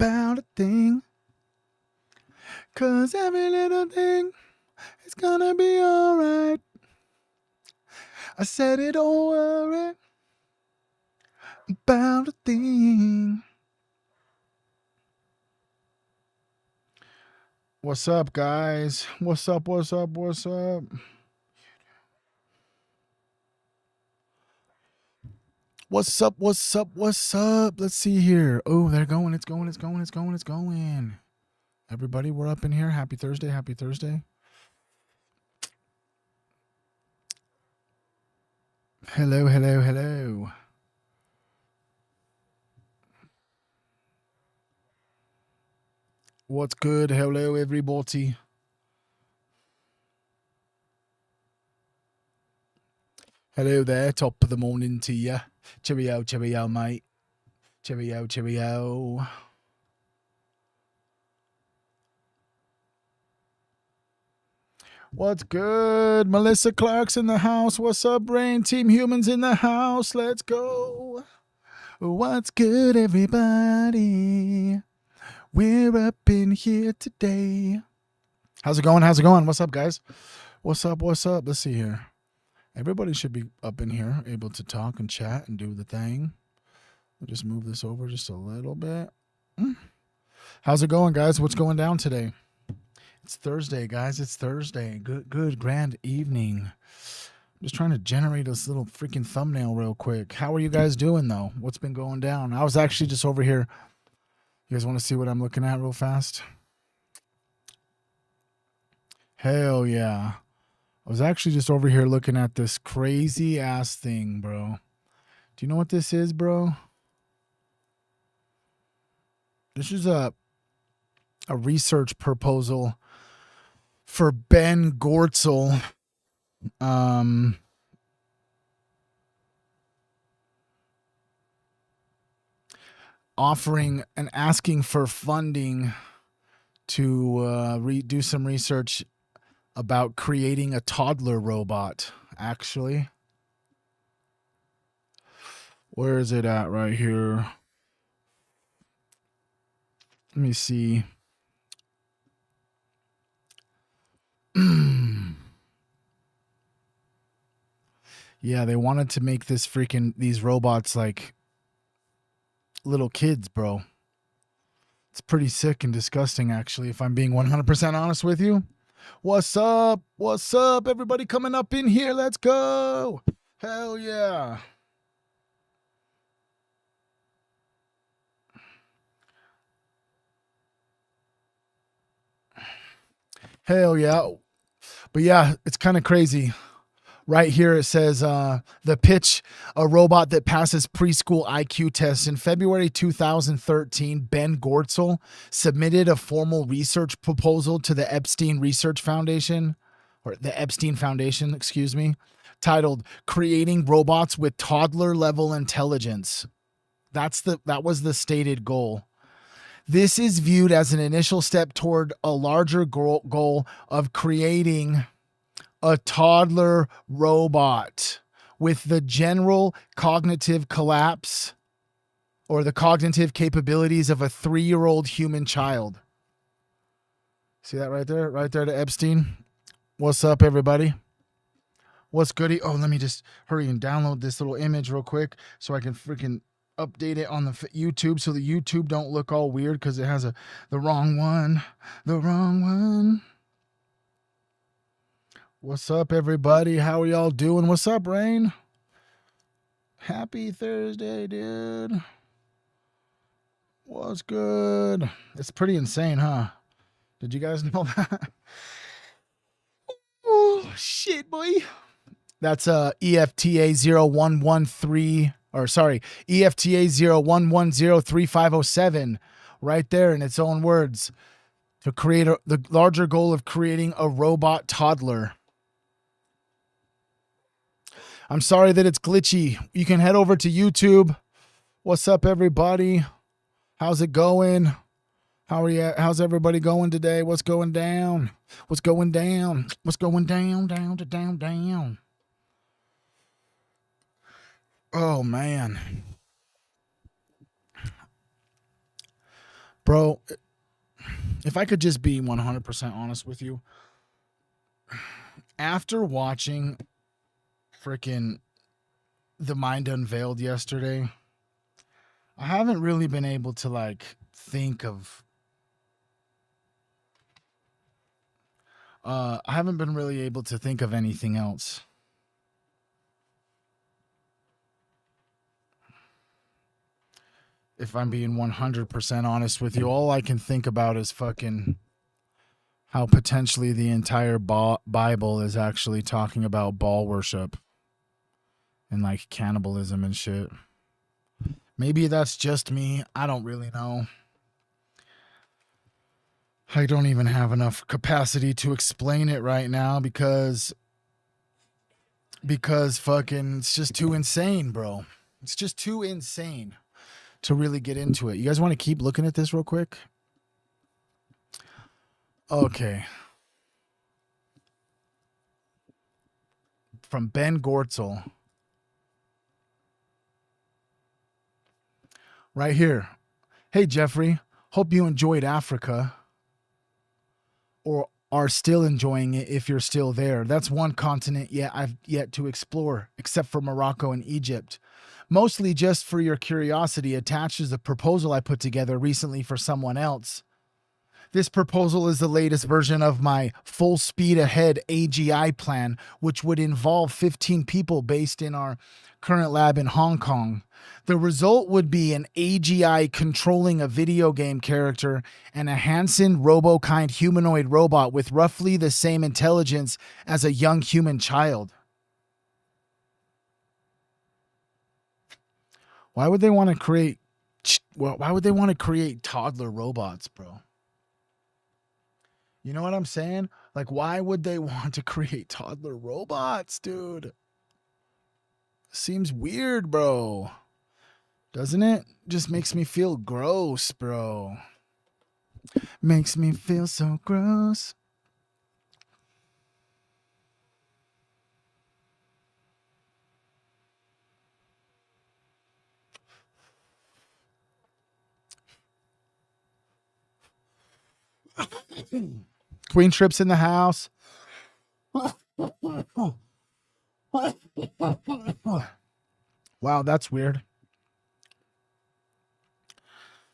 about a thing. 'Cause every little thing is gonna be alright. I said it, don't worry about a thing. What's up, guys? What's up? What's up? What's up? What's up? What's up? What's up? Let's see here. Oh, they're going. It's going. It's going. It's going. It's going. Everybody, we're up in here. Happy Thursday. Happy Thursday. Hello, hello, hello. What's good? Hello, everybody. Hello there. Top of the morning to you. Cheerio, cheerio, mate. Cheerio, cheerio. What's good? Melissa Clark's in the house. What's up, Brain? Team Humans in the house. Let's go. What's good, everybody? We're up in here today. How's it going? How's it going? What's up, guys? What's up? What's up? Let's see here. Everybody should be up in here, able to talk and chat and do the thing. I'll just move this over just a little bit. How's it going, guys? What's going down today? It's Thursday, guys. It's Thursday. Good, grand evening. I'm just trying to generate this little freaking thumbnail real quick. How are you guys doing, though? What's been going down? I was actually just over here. You guys want to see what I'm looking at real fast? Hell yeah. I was actually just over here looking at this crazy ass thing, bro. Do you know what this is, bro? This is a research proposal for Ben Gortzel. Offering and asking for funding to do some research about creating a toddler robot, actually. Where is it at right here? Let me see. Yeah, they wanted to make these robots like little kids, bro. It's pretty sick and disgusting, actually, if I'm being 100% honest with you. What's up? What's up? Everybody coming up in here. Let's go. Hell yeah. Hell yeah. But yeah, it's kind of crazy. Right here it says the pitch, a robot that passes preschool IQ tests. In February 2013, Ben Gortzel submitted a formal research proposal to the Epstein Research Foundation, or the Epstein Foundation, excuse me, titled Creating Robots with Toddler Level Intelligence. That was the stated goal. This is viewed as an initial step toward a larger goal of creating a toddler robot with the general cognitive collapse or the cognitive capabilities of a 3-year-old human child. See that right there? Right there to Epstein. What's up, everybody? What's goody? Oh, let me just hurry and download this little image real quick so I can freaking update it on the YouTube so the YouTube don't look all weird because it has the wrong one. The wrong one. What's up, everybody? How are y'all doing? What's up, Rain? Happy Thursday, dude. What's good? It's pretty insane, huh? Did you guys know that? Oh, shit, boy. That's EFTA 0113, or sorry, EFTA 01103507, right there in its own words, to create the larger goal of creating a robot toddler. I'm sorry that it's glitchy. You can head over to YouTube. What's up, everybody? How's it going? How are you? How's everybody going today? What's going down? What's going down? What's going down, down to down, down? Oh, man. Bro, if I could just be 100% honest with you, after watching freaking The Mind Unveiled yesterday, I haven't really been able to like think of I haven't been really able to think of anything else. If I'm being 100% honest with you, all I can think about is fucking how potentially the entire Bible is actually talking about Baal worship and like cannibalism and shit. Maybe that's just me. I don't really know. I don't even have enough capacity to explain it right now because fucking it's just too insane, bro. It's just too insane to really get into it. You guys want to keep looking at this real quick? Okay. From Ben Gortzel. Right here. Hey, Jeffrey. Hope you enjoyed Africa or are still enjoying it if you're still there. That's one continent I've yet to explore, except for Morocco and Egypt. Mostly just for your curiosity, attached is a proposal I put together recently for someone else. This proposal is the latest version of my full speed ahead AGI plan, which would involve 15 people based in our current lab in Hong Kong. The result would be an AGI controlling a video game character and a Hanson robo-kind humanoid robot with roughly the same intelligence as a young human child. Why would they want to create toddler robots, bro? You know what I'm saying? Like, why would they want to create toddler robots, dude? Seems weird, bro. Doesn't it? Just makes me feel gross, bro. Makes me feel so gross. Queen Trip's in the house. Wow, that's weird.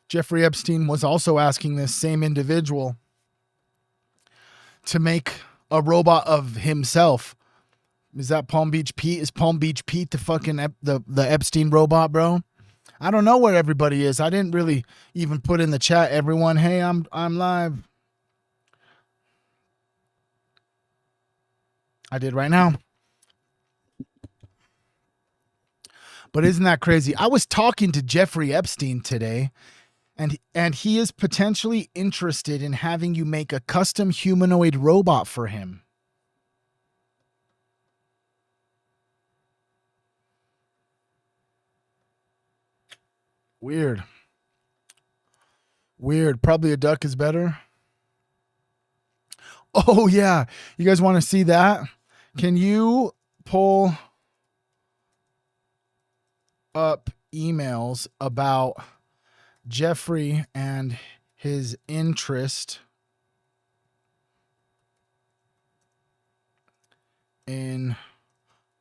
Jeffrey Epstein was also asking this same individual to make a robot of himself. Is that Palm Beach Pete? Is Palm Beach Pete the fucking the Epstein robot, bro? I don't know where everybody is. I didn't really even put in the chat, everyone, hey, I'm live. I did right now. But isn't that crazy? I was talking to Jeffrey Epstein today, and he is potentially interested in having you make a custom humanoid robot for him. Weird. Probably a duck is better. Oh, yeah. You guys want to see that? Can you pull up emails about Jeffrey and his interest in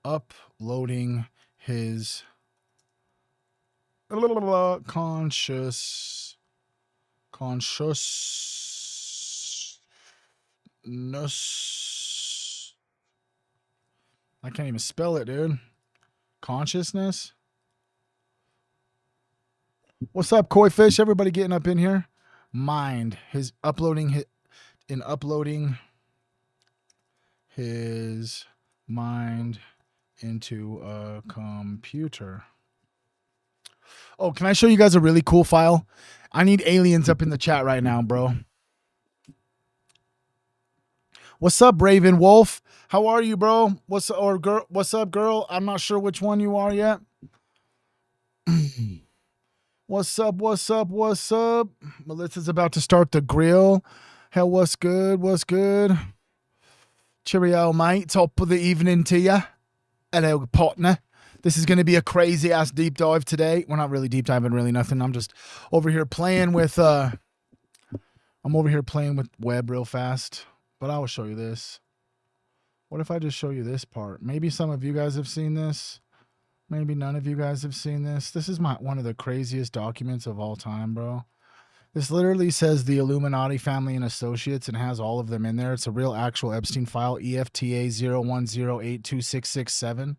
uploading his consciousness. I can't even spell it, dude. Consciousness. What's up, Koi Fish? Everybody getting up in here. Mind his uploading his mind into a computer. Oh, can I show you guys a really cool file? I need aliens up in the chat right now, bro. What's up, Raven Wolf? How are you, bro? What's up, girl? I'm not sure which one you are yet. What's up? Melissa's about to start the grill. Hell, what's good? Cheerio, mate. Top of the evening to ya. Hello, partner. This is going to be a crazy ass deep dive today. We're not really deep diving, really nothing. I'm just over here playing with I'm over here playing with web real fast, but I will show you this. What if I just show you this part? Maybe some of you guys have seen this. Maybe none of you guys have seen this. This is one of the craziest documents of all time, bro. This literally says the Illuminati family and associates and has all of them in there. It's a real actual Epstein file, EFTA 01082667.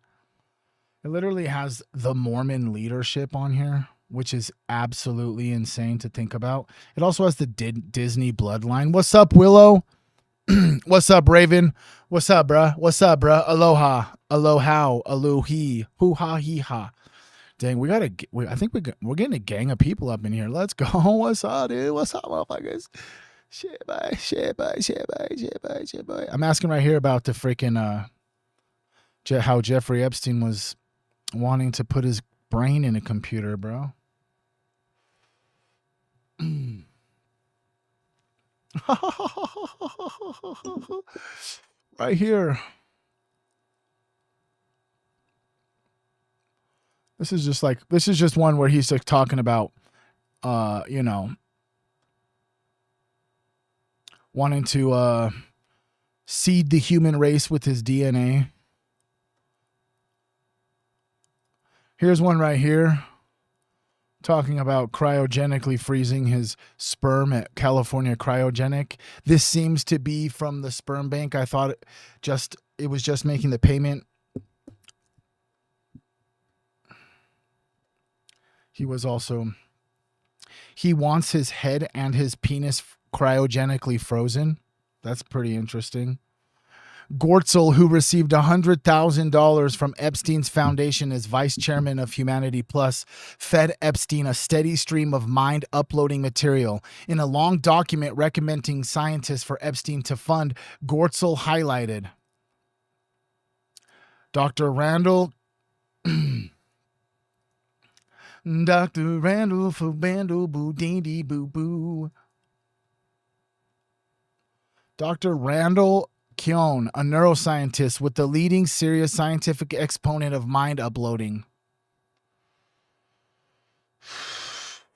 It literally has the Mormon leadership on here, which is absolutely insane to think about. It also has the Disney bloodline. What's up, Willow? What's up, Raven? What's up, bruh? What's up, bruh? Aloha. Aloha. Alohi. Hoo-ha, hee-ha. Dang, I think we're getting a gang of people up in here. Let's go. What's up, dude? What's up, motherfuckers? Shit, bye. I'm asking right here about the freaking, how Jeffrey Epstein was wanting to put his brain in a computer, bro. Right here. This is just one where he's like talking about, wanting to seed the human race with his DNA. Here's one right here talking about cryogenically freezing his sperm at California Cryogenic. This seems to be from the sperm bank. I thought it was just making the payment. He wants his head and his penis cryogenically frozen. That's pretty interesting. Gortzel, who received $100,000 from Epstein's foundation as vice chairman of Humanity Plus, fed Epstein a steady stream of mind uploading material. In a long document recommending scientists for Epstein to fund, Gortzel highlighted Dr. Randall Dr. Randall for Bandle Boo Dee Boo Boo. Dr. Randall Keown, a neuroscientist with the leading serious scientific exponent of mind uploading.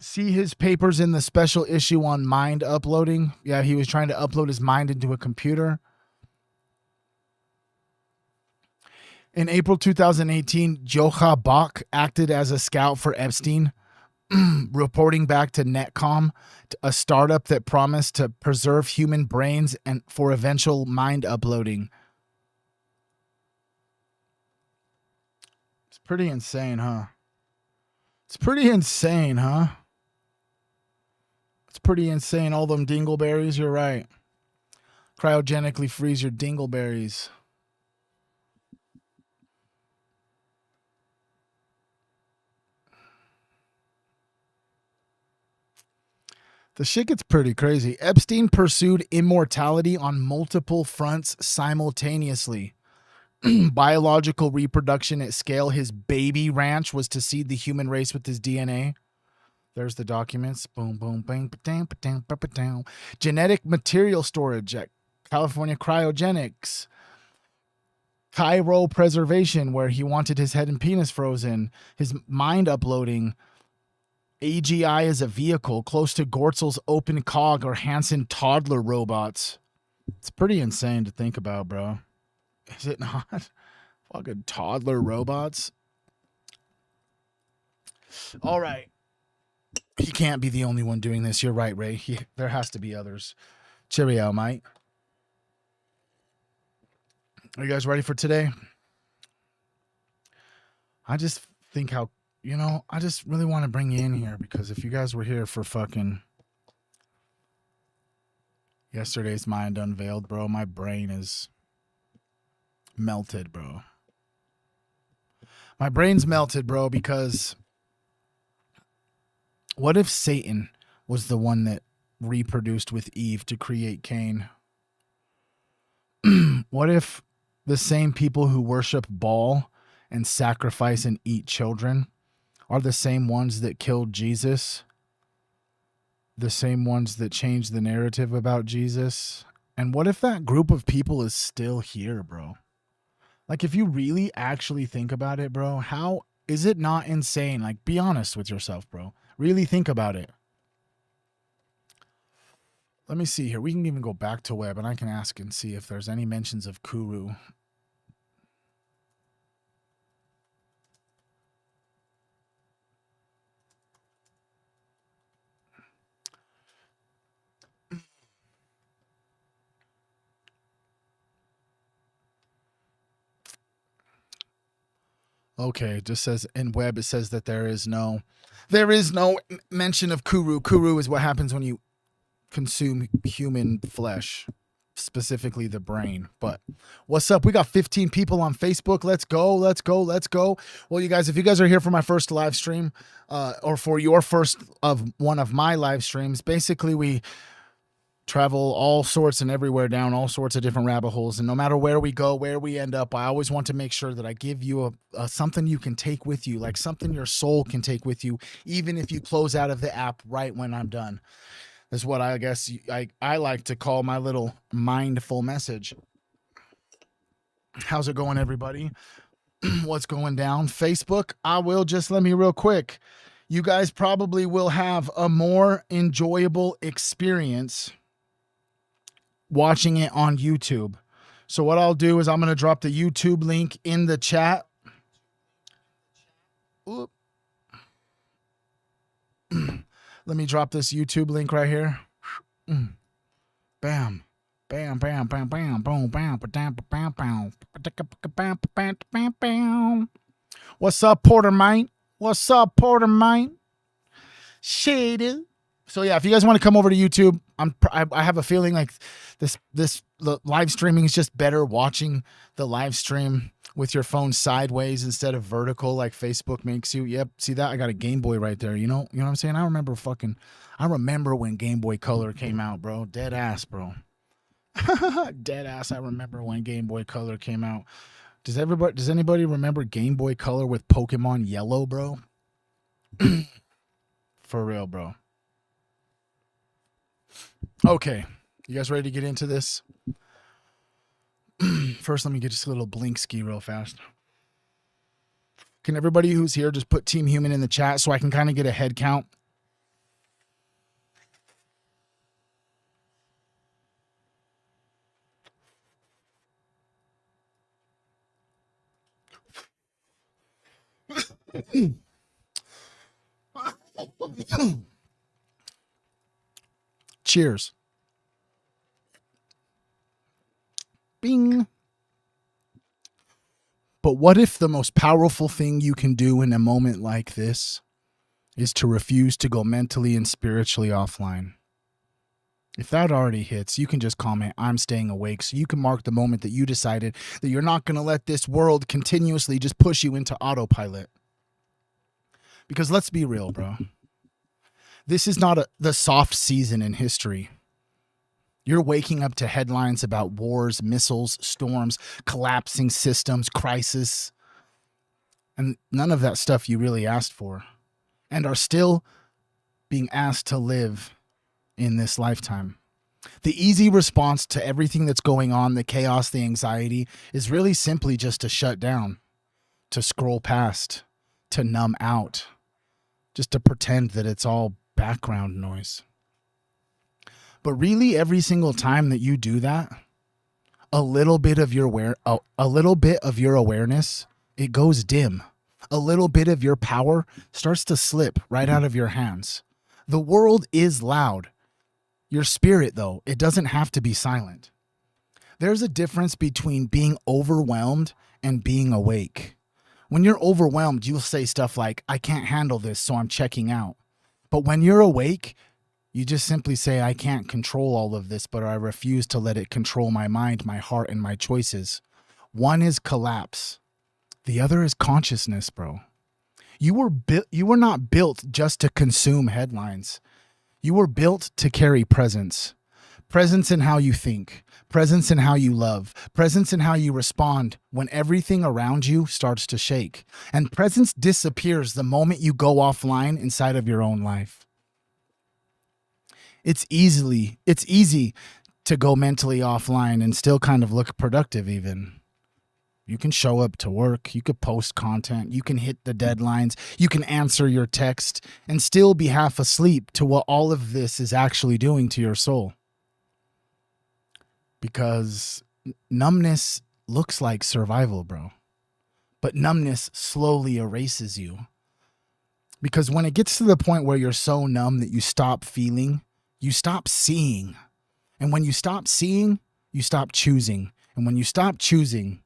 See his papers in the special issue on mind uploading? Yeah, he was trying to upload his mind into a computer. In April 2018, Jocha Bach acted as a scout for Epstein, reporting back to Netcom, a startup that promised to preserve human brains and for eventual mind uploading. It's pretty insane, huh? It's pretty insane. All them dingleberries, you're right. Cryogenically freeze your dingleberries. The shit gets pretty crazy. Epstein pursued immortality on multiple fronts simultaneously. Biological reproduction at scale. His baby ranch was to seed the human race with his DNA. There's the documents. Boom, boom, bang, ba-dang, ba-dang, ba-ba-dang. Genetic material storage at California Cryogenics. Cryopreservation, where he wanted his head and penis frozen. His mind uploading. AGI as a vehicle, close to Gortzel's open cog or Hanson toddler robots. It's pretty insane to think about, bro. Is it not? Fucking toddler robots. All right. He can't be the only one doing this. You're right, Ray. There has to be others. Cheerio, mate. Are you guys ready for today? I just think how, I just really want to bring you in here because if you guys were here for fucking yesterday's Mind Unveiled, bro, my brain is melted, bro. My brain's melted, bro, because what if Satan was the one that reproduced with Eve to create Cain? What if the same people who worship Baal and sacrifice and eat children are the same ones that killed Jesus? The same ones that changed the narrative about Jesus? And what if that group of people is still here, bro? Like, if you really actually think about it, bro, how is it not insane? Like, be honest with yourself, bro. Really think about it. Let me see here. We can even go back to web and I can ask and see if there's any mentions of Kuru. Okay, it just says in web, it says that there is no mention of Kuru. Kuru is what happens when you consume human flesh, specifically the brain. But what's up? We got 15 people on Facebook. Let's go. Well, you guys, if you guys are here for my first live stream, or for your first of one of my live streams, basically we travel all sorts and everywhere down all sorts of different rabbit holes, and no matter where we go, where we end up, I always want to make sure that I give you a something you can take with you, like something your soul can take with you, even if you close out of the app right when I'm done. That's what I guess I like to call my little mindful message. How's it going, everybody? What's going down? Facebook, let me real quick. You guys probably will have a more enjoyable experience watching it on YouTube. So what I'll do is I'm going to drop the YouTube link in the chat. Oop. Let me drop this YouTube link right here. Bam. Bam, bam, bam, bam, boom, bam, bam, bam, bam, bam, bam. What's up, Porter Mine? What's up, Porter Mine? Shady. So yeah, if you guys want to come over to YouTube, I have a feeling like this live streaming is just better watching the live stream with your phone sideways instead of vertical like Facebook makes you. Yep, see that? I got a Game Boy right there. You know what I'm saying? I remember when Game Boy Color came out, bro. Dead ass, bro. Dead ass. I remember when Game Boy Color came out. Does anybody remember Game Boy Color with Pokemon Yellow, bro? For real, bro. Okay, you guys ready to get into this? First, let me get just a little blink ski real fast. Can everybody who's here just put Team Human in the chat so I can kind of get a head count? Cheers. Bing. But what if the most powerful thing you can do in a moment like this is to refuse to go mentally and spiritually offline? If that already hits, you can just comment, I'm staying awake, so you can mark the moment that you decided that you're not going to let this world continuously just push you into autopilot. Because let's be real, bro. This is not the soft season in history. You're waking up to headlines about wars, missiles, storms, collapsing systems, crisis, and none of that stuff you really asked for, and are still being asked to live in this lifetime. The easy response to everything that's going on, the chaos, the anxiety, is really simply just to shut down, to scroll past, to numb out, just to pretend that it's all background noise. But really, every single time that you do that, a little bit of your awareness, it goes dim. A little bit of your power starts to slip right out of your hands. The world is loud. Your spirit, though, it doesn't have to be silent. There's a difference between being overwhelmed and being awake. When you're overwhelmed, you'll say stuff like, I can't handle this, so I'm checking out. But when you're awake, you just simply say, I can't control all of this, but I refuse to let it control my mind, my heart, and my choices. One is collapse. The other is consciousness, bro. You were not built just to consume headlines. You were built to carry presence. Presence in how you think. Presence in how you love. Presence in how you respond when everything around you starts to shake. And presence disappears the moment you go offline inside of your own life. It's easy to go mentally offline and still kind of look productive even. You can show up to work, you could post content, you can hit the deadlines, you can answer your text and still be half asleep to what all of this is actually doing to your soul. because numbness looks like survival, bro. But numbness slowly erases you. Because when it gets to the point where you're so numb that you stop feeling, you stop seeing. And when you stop seeing, you stop choosing. And when you stop choosing,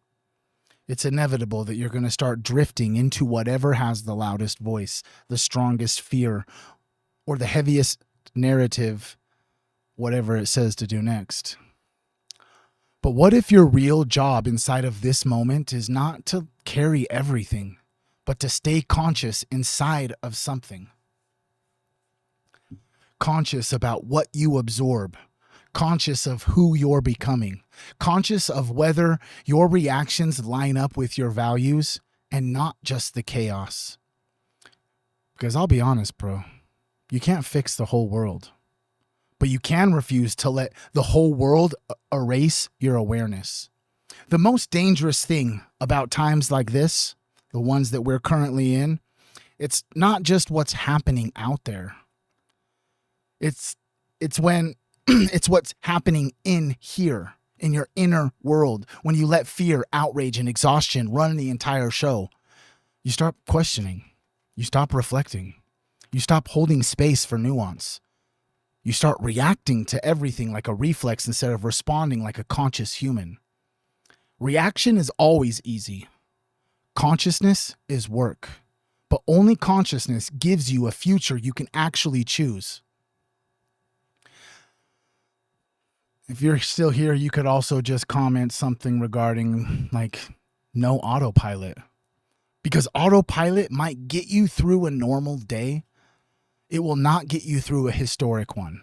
it's inevitable that you're going to start drifting into whatever has the loudest voice, the strongest fear, or the heaviest narrative, whatever it says to do next. But what if your real job inside of this moment is not to carry everything, but to stay conscious inside of something? Conscious about what you absorb, conscious of who you're becoming, conscious of whether your reactions line up with your values and not just the chaos. Because I'll be honest, bro, you can't fix the whole world, but you can refuse to let the whole world erase your awareness. The most dangerous thing about times like this, the ones that we're currently in, it's not just what's happening out there. It's when it's what's happening in here, in your inner world. When you let fear, outrage, and exhaustion run the entire show, you start questioning, you stop reflecting, you stop holding space for nuance. You start reacting to everything like a reflex instead of responding like a conscious human. Reaction is always easy. Consciousness is work. But only consciousness gives you a future you can actually choose. If you're still here, you could also just comment something regarding like no autopilot. Because autopilot might get you through a normal day. It will not get you through a historic one.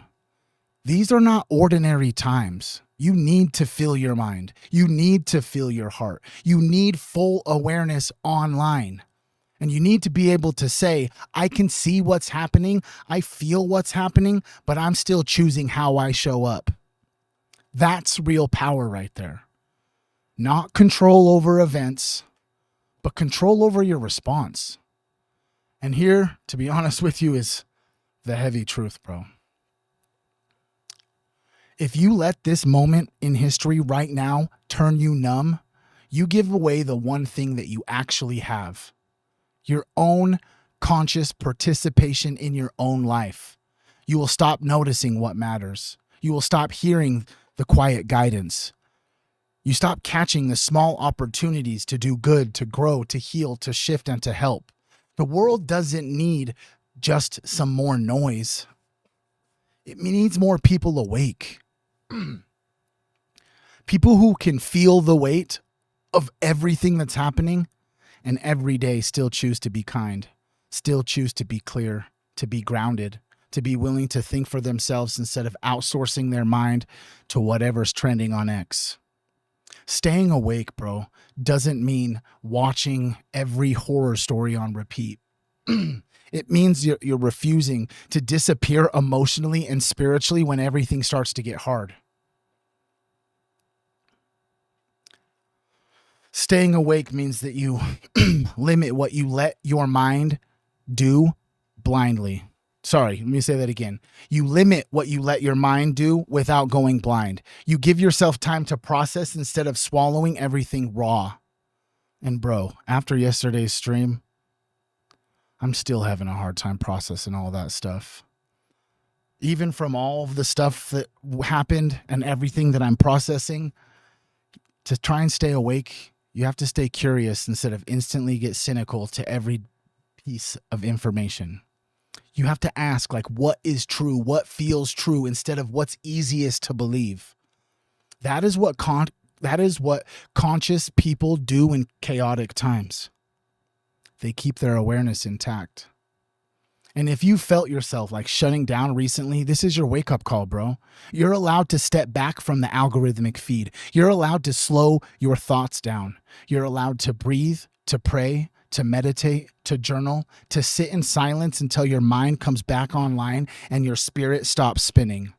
These are not ordinary times. You need to fill your mind. You need to fill your heart. You need full awareness online. And you need to be able to say, I can see what's happening. I feel what's happening, but I'm still choosing how I show up. That's real power right there. Not control over events, but control over your response. And here, to be honest with you, is the heavy truth, bro. If you let this moment in history right now turn you numb, you give away the one thing that you actually have. Your own conscious participation in your own life. You will stop noticing what matters. You will stop hearing the quiet guidance. You stop catching the small opportunities to do good, to grow, to heal, to shift, and to help. The world doesn't need just some more noise. It needs more people awake. People who can feel the weight of everything that's happening and every day still choose to be kind, still choose to be clear, to be grounded, to be willing to think for themselves instead of outsourcing their mind to whatever's trending on X. Staying awake, bro, doesn't mean watching every horror story on repeat. It means you're refusing to disappear emotionally and spiritually when everything starts to get hard. Staying awake means that you limit what you let your mind do blindly. Sorry, let me say that again. You limit what you let your mind do without going blind. You give yourself time to process instead of swallowing everything raw. And bro, after yesterday's stream, I'm still having a hard time processing all that stuff. Even from all of the stuff that happened and everything that I'm processing, to try and stay awake, you have to stay curious instead of instantly get cynical to every piece of information. You have to ask, like, what is true? What feels true instead of what's easiest to believe? That is what conscious people do in chaotic times. They keep their awareness intact. And if you felt yourself like shutting down recently, this is your wake-up call, bro. You're allowed to step back from the algorithmic feed. You're allowed to slow your thoughts down. You're allowed to breathe, to pray, to meditate, to journal, to sit in silence until your mind comes back online and your spirit stops spinning.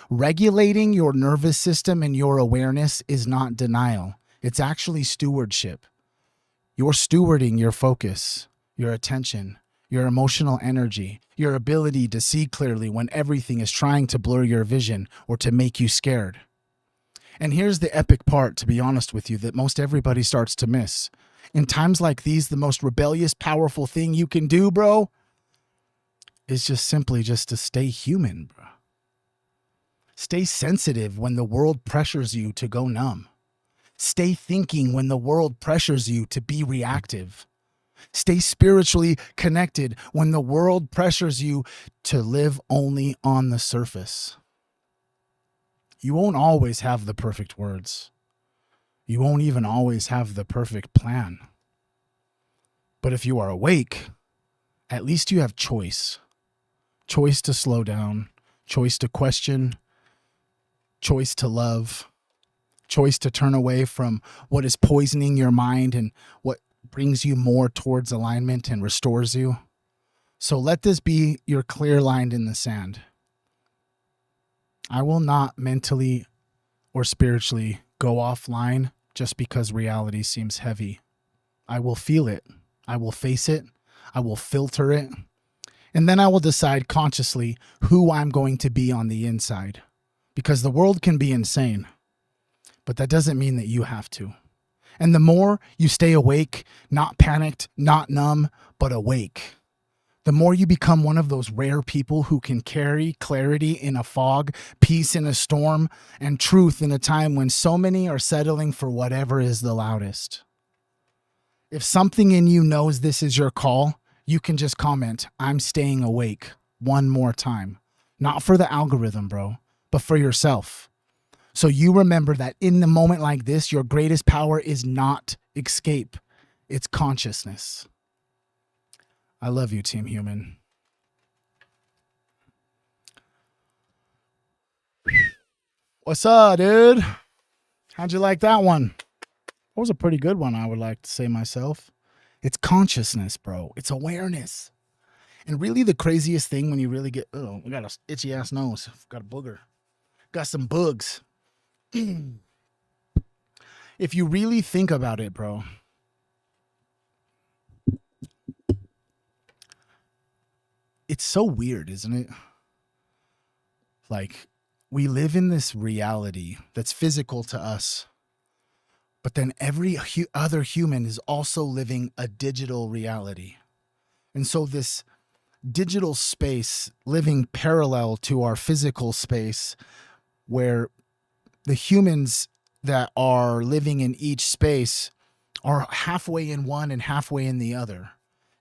Regulating your nervous system and your awareness is not denial. It's actually stewardship. You're stewarding your focus, your attention, your emotional energy, your ability to see clearly when everything is trying to blur your vision or to make you scared. And here's the epic part, to be honest with you, that most everybody starts to miss. In times like these, the most rebellious, powerful thing you can do, bro, is just simply just to stay human, bro. Stay sensitive when the world pressures you to go numb. Stay thinking when the world pressures you to be reactive. Stay spiritually connected when the world pressures you to live only on the surface. You won't always have the perfect words. You won't even always have the perfect plan. But if you are awake, at least you have choice. Choice to slow down, choice to question, choice to love, choice to turn away from what is poisoning your mind and what brings you more towards alignment and restores you. So let this be your clear line in the sand. I will not mentally or spiritually go offline just because reality seems heavy. I will feel it. I will face it. I will filter it. And then I will decide consciously who I'm going to be on the inside. Because the world can be insane, but that doesn't mean that you have to. And the more you stay awake, not panicked, not numb, but awake, the more you become one of those rare people who can carry clarity in a fog, peace in a storm, and truth in a time when so many are settling for whatever is the loudest. If something in you knows this is your call, you can just comment, I'm staying awake, one more time. Not for the algorithm, bro, but for yourself. So you remember that in the moment like this, your greatest power is not escape. It's consciousness. I love you, Team Human. What's up, dude? How'd you like that one? That was a pretty good one, I would like to say myself. It's consciousness, bro. It's awareness. And really the craziest thing when you really get, oh, I got an itchy ass nose. Got a booger. Got some bugs. If you really think about it, bro, it's so weird, isn't it? Like, we live in this reality that's physical to us, but then every other human is also living a digital reality. And so this digital space living parallel to our physical space, where the humans that are living in each space are halfway in one and halfway in the other.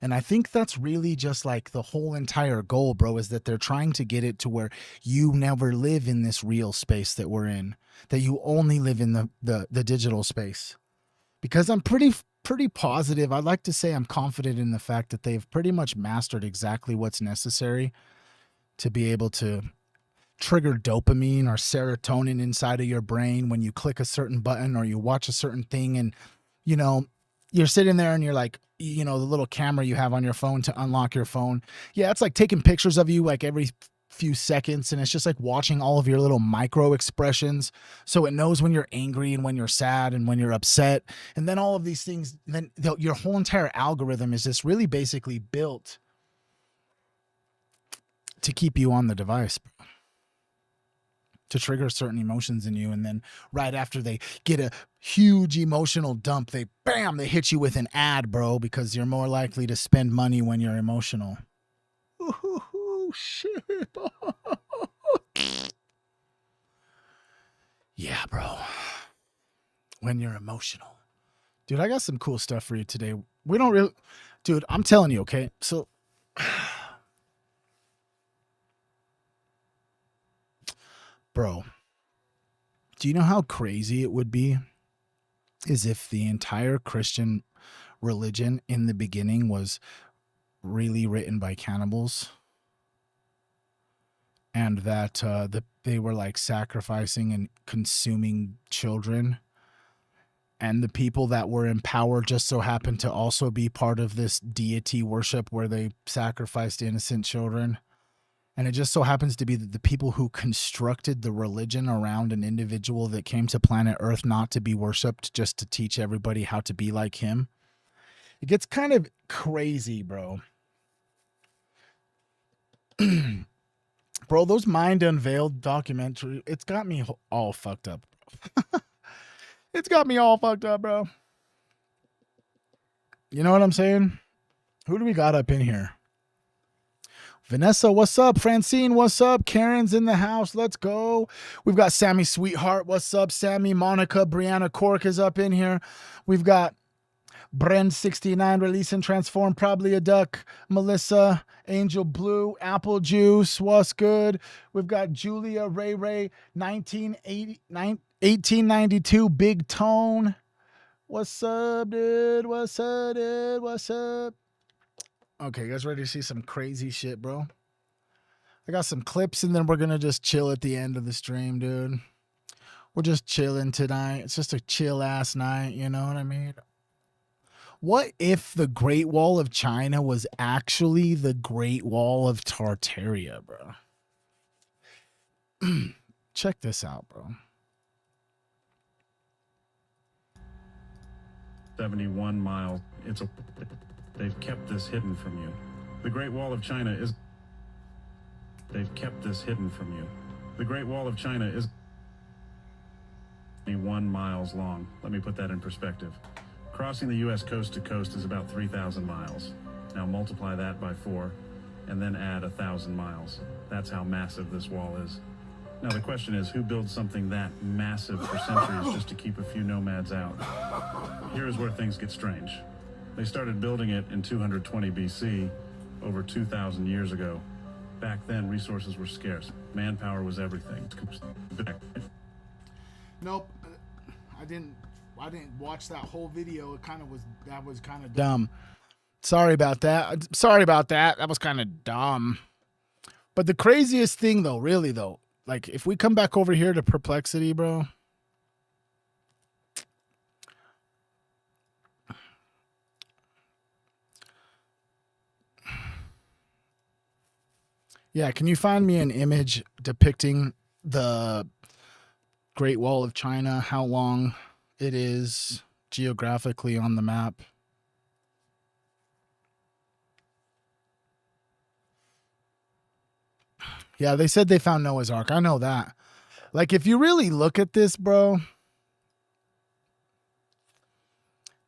And I think that's really just like the whole entire goal, bro, is that they're trying to get it to where you never live in this real space that we're in, that you only live in the digital space. Because I'm pretty positive. I'd like to say I'm confident in the fact that they've pretty much mastered exactly what's necessary to be able to trigger dopamine or serotonin inside of your brain when you click a certain button or you watch a certain thing. And, you know, you're sitting there and you're like, you know, the little camera you have on your phone to unlock your phone. Yeah, it's like taking pictures of you like every few seconds, and it's just like watching all of your little micro expressions, so it knows when you're angry and when you're sad and when you're upset, and then all of these things. Then your whole entire algorithm is just really basically built to keep you on the device, to trigger certain emotions in you. And then right after they get a huge emotional dump, they hit you with an ad, bro, because you're more likely to spend money when you're emotional. Ooh, shit. Yeah, bro. When you're emotional. Dude, I got some cool stuff for you today. We don't really... Dude, I'm telling you, okay? So... Bro, do you know how crazy it would be is if the entire Christian religion in the beginning was really written by cannibals, and that they were like sacrificing and consuming children, and the people that were in power just so happened to also be part of this deity worship where they sacrificed innocent children. And it just so happens to be that the people who constructed the religion around an individual that came to planet Earth not to be worshipped, just to teach everybody how to be like him. It gets kind of crazy, bro. Bro, those Mind Unveiled documentary, it's got me all fucked up. It's got me all fucked up, bro. You know what I'm saying? Who do we got up in here? Vanessa, what's up? Francine, what's up? Karen's in the house. Let's go. We've got Sammy Sweetheart. What's up, Sammy? Monica, Brianna Cork is up in here. We've got Bren69, Release and Transform, Probably a Duck. Melissa, Angel Blue, Apple Juice, what's good? We've got Julia, Ray, 1892, Big Tone. What's up, dude? What's up, dude? What's up? Okay, you guys ready to see some crazy shit, bro? I got some clips, and then we're going to just chill at the end of the stream, dude. We're just chilling tonight. It's just a chill-ass night, you know what I mean? What if the Great Wall of China was actually the Great Wall of Tartaria, bro? Check this out, bro. 71 miles. They've kept this hidden from you. The Great Wall of China is... They've kept this hidden from you. The Great Wall of China is 71 miles long. Let me put that in perspective. Crossing the U.S. coast to coast is about 3,000 miles. Now multiply that by 4, and then add 1,000 miles. That's how massive this wall is. Now the question is, who builds something that massive for centuries just to keep a few nomads out? Here is where things get strange. They started building it in 220 BC, over 2,000 years ago. Back then, resources were scarce. Manpower was everything. Nope, I didn't watch that whole video. That was kind of dumb. Sorry about that. That was kind of dumb. But the craziest thing though, really though, like if we come back over here to Perplexity, bro. Yeah, can you find me an image depicting the Great Wall of China, how long it is geographically on the map? Yeah, they said they found Noah's Ark. I know that. Like, if you really look at this, bro,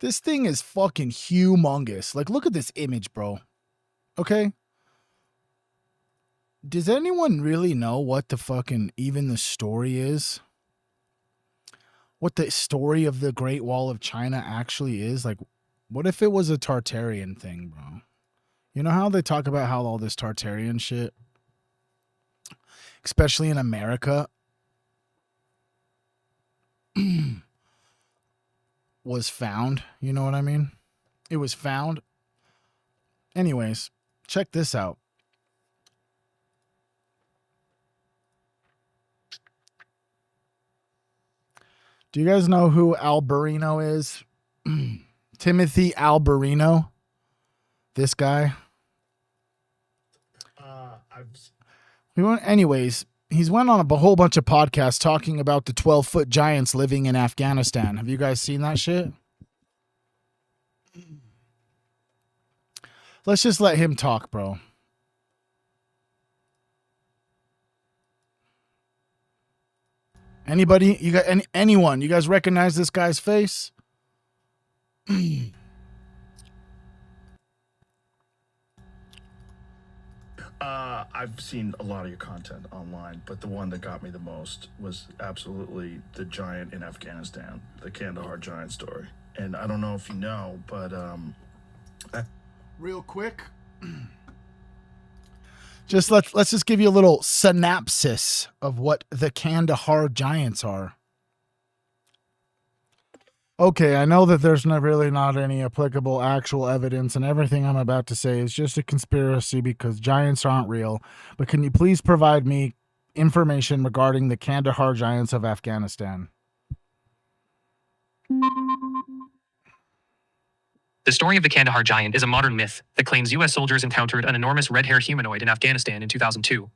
this thing is fucking humongous. Like, look at this image, bro. Okay? Does anyone really know what the fucking, even the story is? What the story of the Great Wall of China actually is? Like, what if it was a Tartarian thing, bro? You know how they talk about how all this Tartarian shit, especially in America, was found? You know what I mean? It was found. Anyways, check this out. Do you guys know who Alberino is? Timothy Alberino? This guy? Anyways, he's went on a whole bunch of podcasts talking about the 12-foot giants living in Afghanistan. Have you guys seen that shit? Let's just let him talk, bro. Anybody? You got anyone? You guys recognize this guy's face? I've seen a lot of your content online, but the one that got me the most was absolutely the giant in Afghanistan, the Kandahar giant story. And I don't know if you know, but real quick, let's just give you a little synopsis of what the Kandahar giants are. Okay, I know that there's really not any applicable actual evidence, and everything I'm about to say is just a conspiracy because giants aren't real. But can you please provide me information regarding the Kandahar giants of Afghanistan? The story of the Kandahar giant is a modern myth that claims U.S. soldiers encountered an enormous red-haired humanoid in Afghanistan in 2002.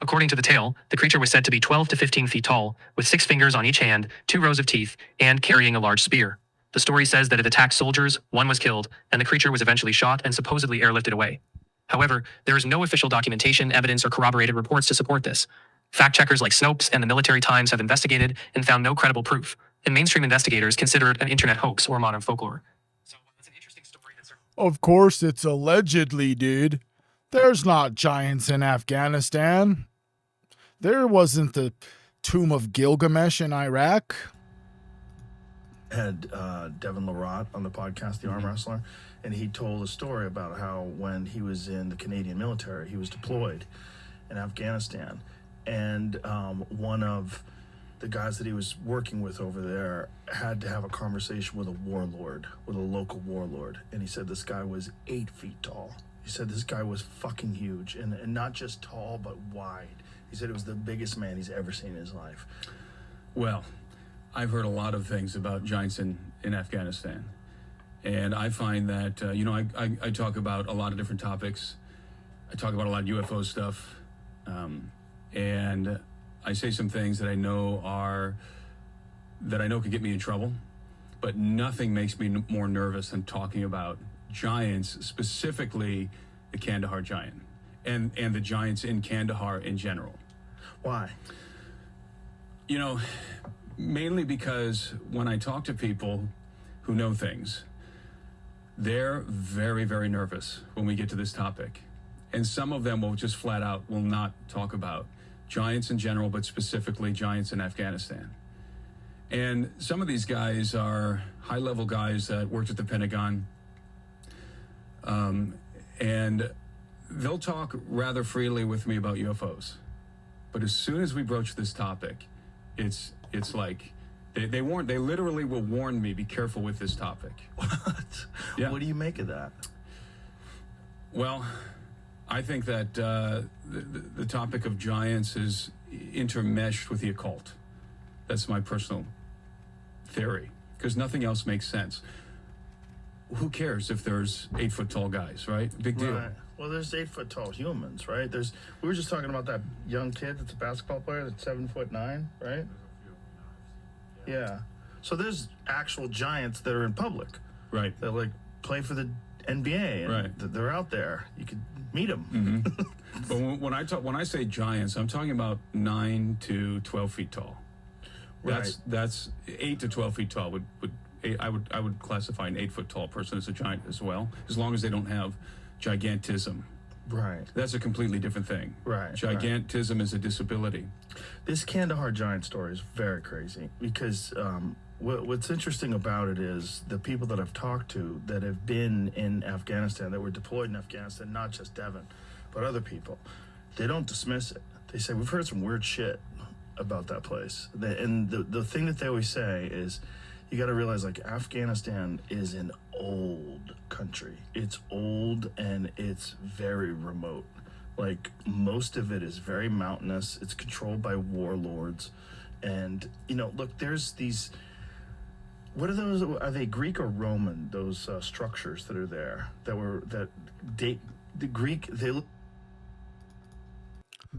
According to the tale, the creature was said to be 12 to 15 feet tall, with 6 fingers on each hand, 2 rows of teeth, and carrying a large spear. The story says that it attacked soldiers, 1 was killed, and the creature was eventually shot and supposedly airlifted away. However, there is no official documentation, evidence, or corroborated reports to support this. Fact checkers like Snopes and the Military Times have investigated and found no credible proof, and mainstream investigators consider it an internet hoax or modern folklore. So it's an interesting story that Of course, it's allegedly, dude. There's not giants in Afghanistan. There wasn't the Tomb of Gilgamesh in Iraq. Had Devin Larott on the podcast, the arm wrestler, and he told a story about how when he was in the Canadian military, he was deployed in Afghanistan, and one of the guys that he was working with over there had to have a conversation with a warlord, with a local warlord, and he said this guy was 8 feet tall. He said this guy was fucking huge, and not just tall, but wide. He said it was the biggest man he's ever seen in his life. Well, I've heard a lot of things about giants in Afghanistan. And I find that, I talk about a lot of different topics. I talk about a lot of UFO stuff. And I say some things that I know could get me in trouble. But nothing makes me more nervous than talking about giants, specifically the Kandahar giant and the giants in Kandahar in general. Why? Mainly because when I talk to people who know things, they're very, very nervous when we get to this topic. And some of them will just flat out will not talk about giants in general, but specifically giants in Afghanistan. And some of these guys are high-level guys that worked at the Pentagon. And they'll talk rather freely with me about UFOs. But as soon as we broach this topic, it's like they literally will warn me, be careful with this topic. What? Yeah. What do you make of that? Well, I think that the topic of giants is intermeshed with the occult. That's my personal theory, because nothing else makes sense. Who cares if there's 8 foot tall guys, right? Big deal. Right. Well, there's 8 foot tall humans, right? We were just talking about that young kid that's a basketball player that's 7'9", right? Yeah. So there's actual giants that are in public. Right. That like play for the NBA. And Right. They're out there. You could meet them. Mm-hmm. But when I say giants, I'm talking about 9 to 12 feet tall. That's 8 to 12 feet tall. I would classify an 8 foot tall person as a giant as well, as long as they don't have gigantism. Right. That's a completely different thing. Right. Gigantism is a disability. This Kandahar giant story is very crazy because what's interesting about it is the people that I've talked to that have been in Afghanistan, that were deployed in Afghanistan, not just Devin, but other people, they don't dismiss it. They say, we've heard some weird shit about that place. And the thing that they always say is, you got to realize, like, Afghanistan is an old country. It's old and it's very remote. Like, most of it is very mountainous. It's controlled by warlords. And, look, there's these... What are those? Are they Greek or Roman, those structures that are there that date the Greek?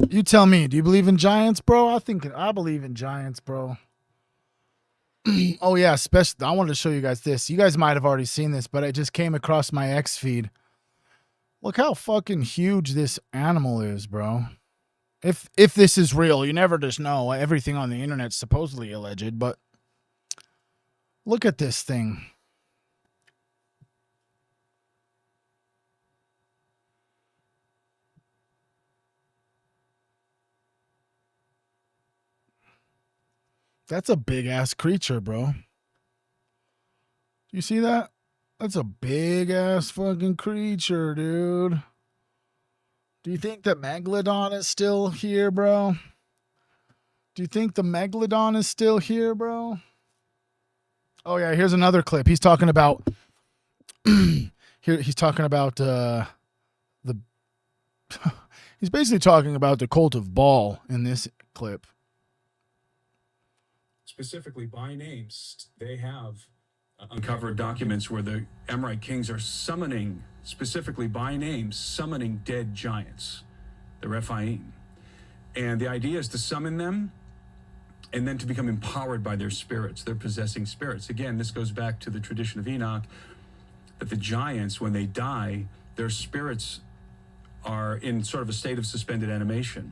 You tell me, do you believe in giants, bro? I believe in giants, bro. Oh yeah, especially I wanted to show you guys this. You guys might have already seen this, but it just came across my X feed. Look how fucking huge this animal is, bro. If this is real, you never just know. Everything on the internet's supposedly alleged, but look at this thing. That's a big ass creature, bro. You see that? That's a big ass fucking creature, dude. Do you think the Megalodon is still here, bro? Do you think the Megalodon is still here, bro? Oh yeah, here's another clip. He's talking about he's talking about the he's basically talking about the cult of Baal in this clip. Specifically by names, they have uncovered documents where the Amorite kings are summoning, specifically by name, summoning dead giants, the Rephaim. And the idea is to summon them and then to become empowered by their spirits, their possessing spirits. Again, this goes back to the tradition of Enoch, that the giants, when they die, their spirits are in sort of a state of suspended animation.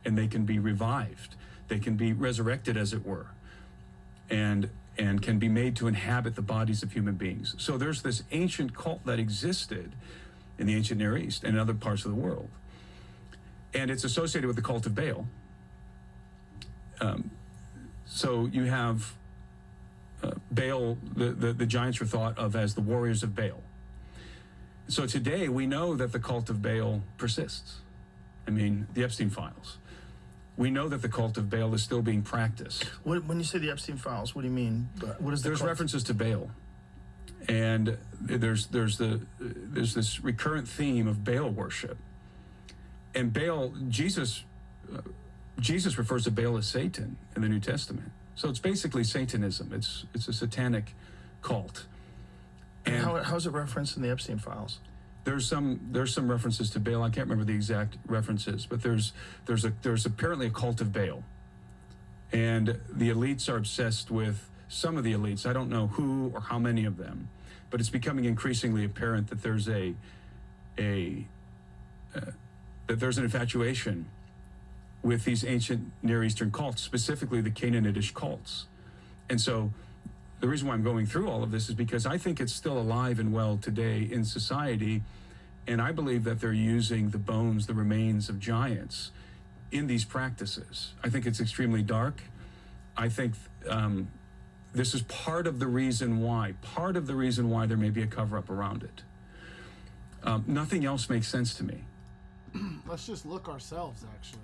and they can be revived. They can be resurrected, as it were, and can be made to inhabit the bodies of human beings. So there's this ancient cult that existed in the ancient Near East and other parts of the world. And it's associated with the cult of Baal. So you have Baal, the giants were thought of as the warriors of Baal. So today we know that the cult of Baal persists. I mean, the Epstein files. We know that the cult of Baal is still being practiced. When you say the Epstein files, what do you mean? What is the There's cult? references to Baal, and there's this recurrent theme of Baal worship. And Baal, Jesus refers to Baal as Satan in the New Testament. So it's basically Satanism. It's a satanic cult. And how is it referenced in the Epstein files? there's some references to Baal. I can't remember the exact references, but there's apparently a cult of Baal, and the elites are obsessed with some of the elites. I don't know who or how many of them, but it's becoming increasingly apparent that there's an infatuation with these ancient Near Eastern cults, specifically the Canaanitish cults. And so the reason why I'm going through all of this is because I think it's still alive and well today in society, and I believe that they're using the bones, the remains of giants in these practices. I think it's extremely dark. I think this is part of the reason why there may be a cover-up around it. Nothing else makes sense to me. Let's just look ourselves, actually.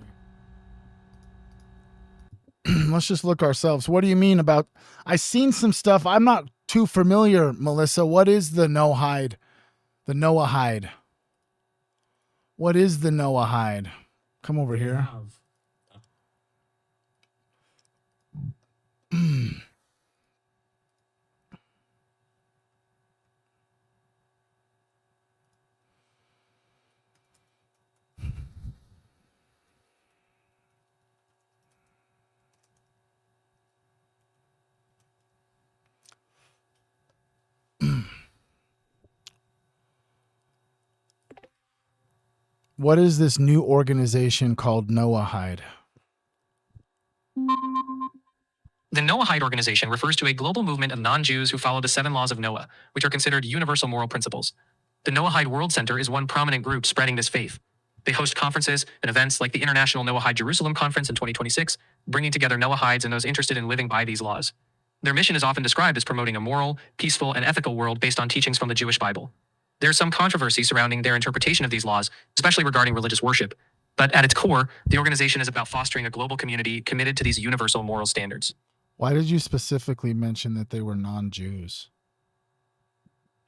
Let's just look ourselves. What do you mean about... I seen some stuff. I'm not too familiar, Melissa. What is the Noahide? The Noahide. What is the Noahide? Come over here. What is this new organization called Noahide? The Noahide organization refers to a global movement of non-Jews who follow the 7 laws of Noah, which are considered universal moral principles. The Noahide World Center is one prominent group spreading this faith. They host conferences and events like the International Noahide Jerusalem Conference in 2026, bringing together Noahides and those interested in living by these laws. Their mission is often described as promoting a moral, peaceful, and ethical world based on teachings from the Jewish Bible. There's some controversy surrounding their interpretation of these laws, especially regarding religious worship. But at its core, the organization is about fostering a global community committed to these universal moral standards. Why did you specifically mention that they were non-Jews?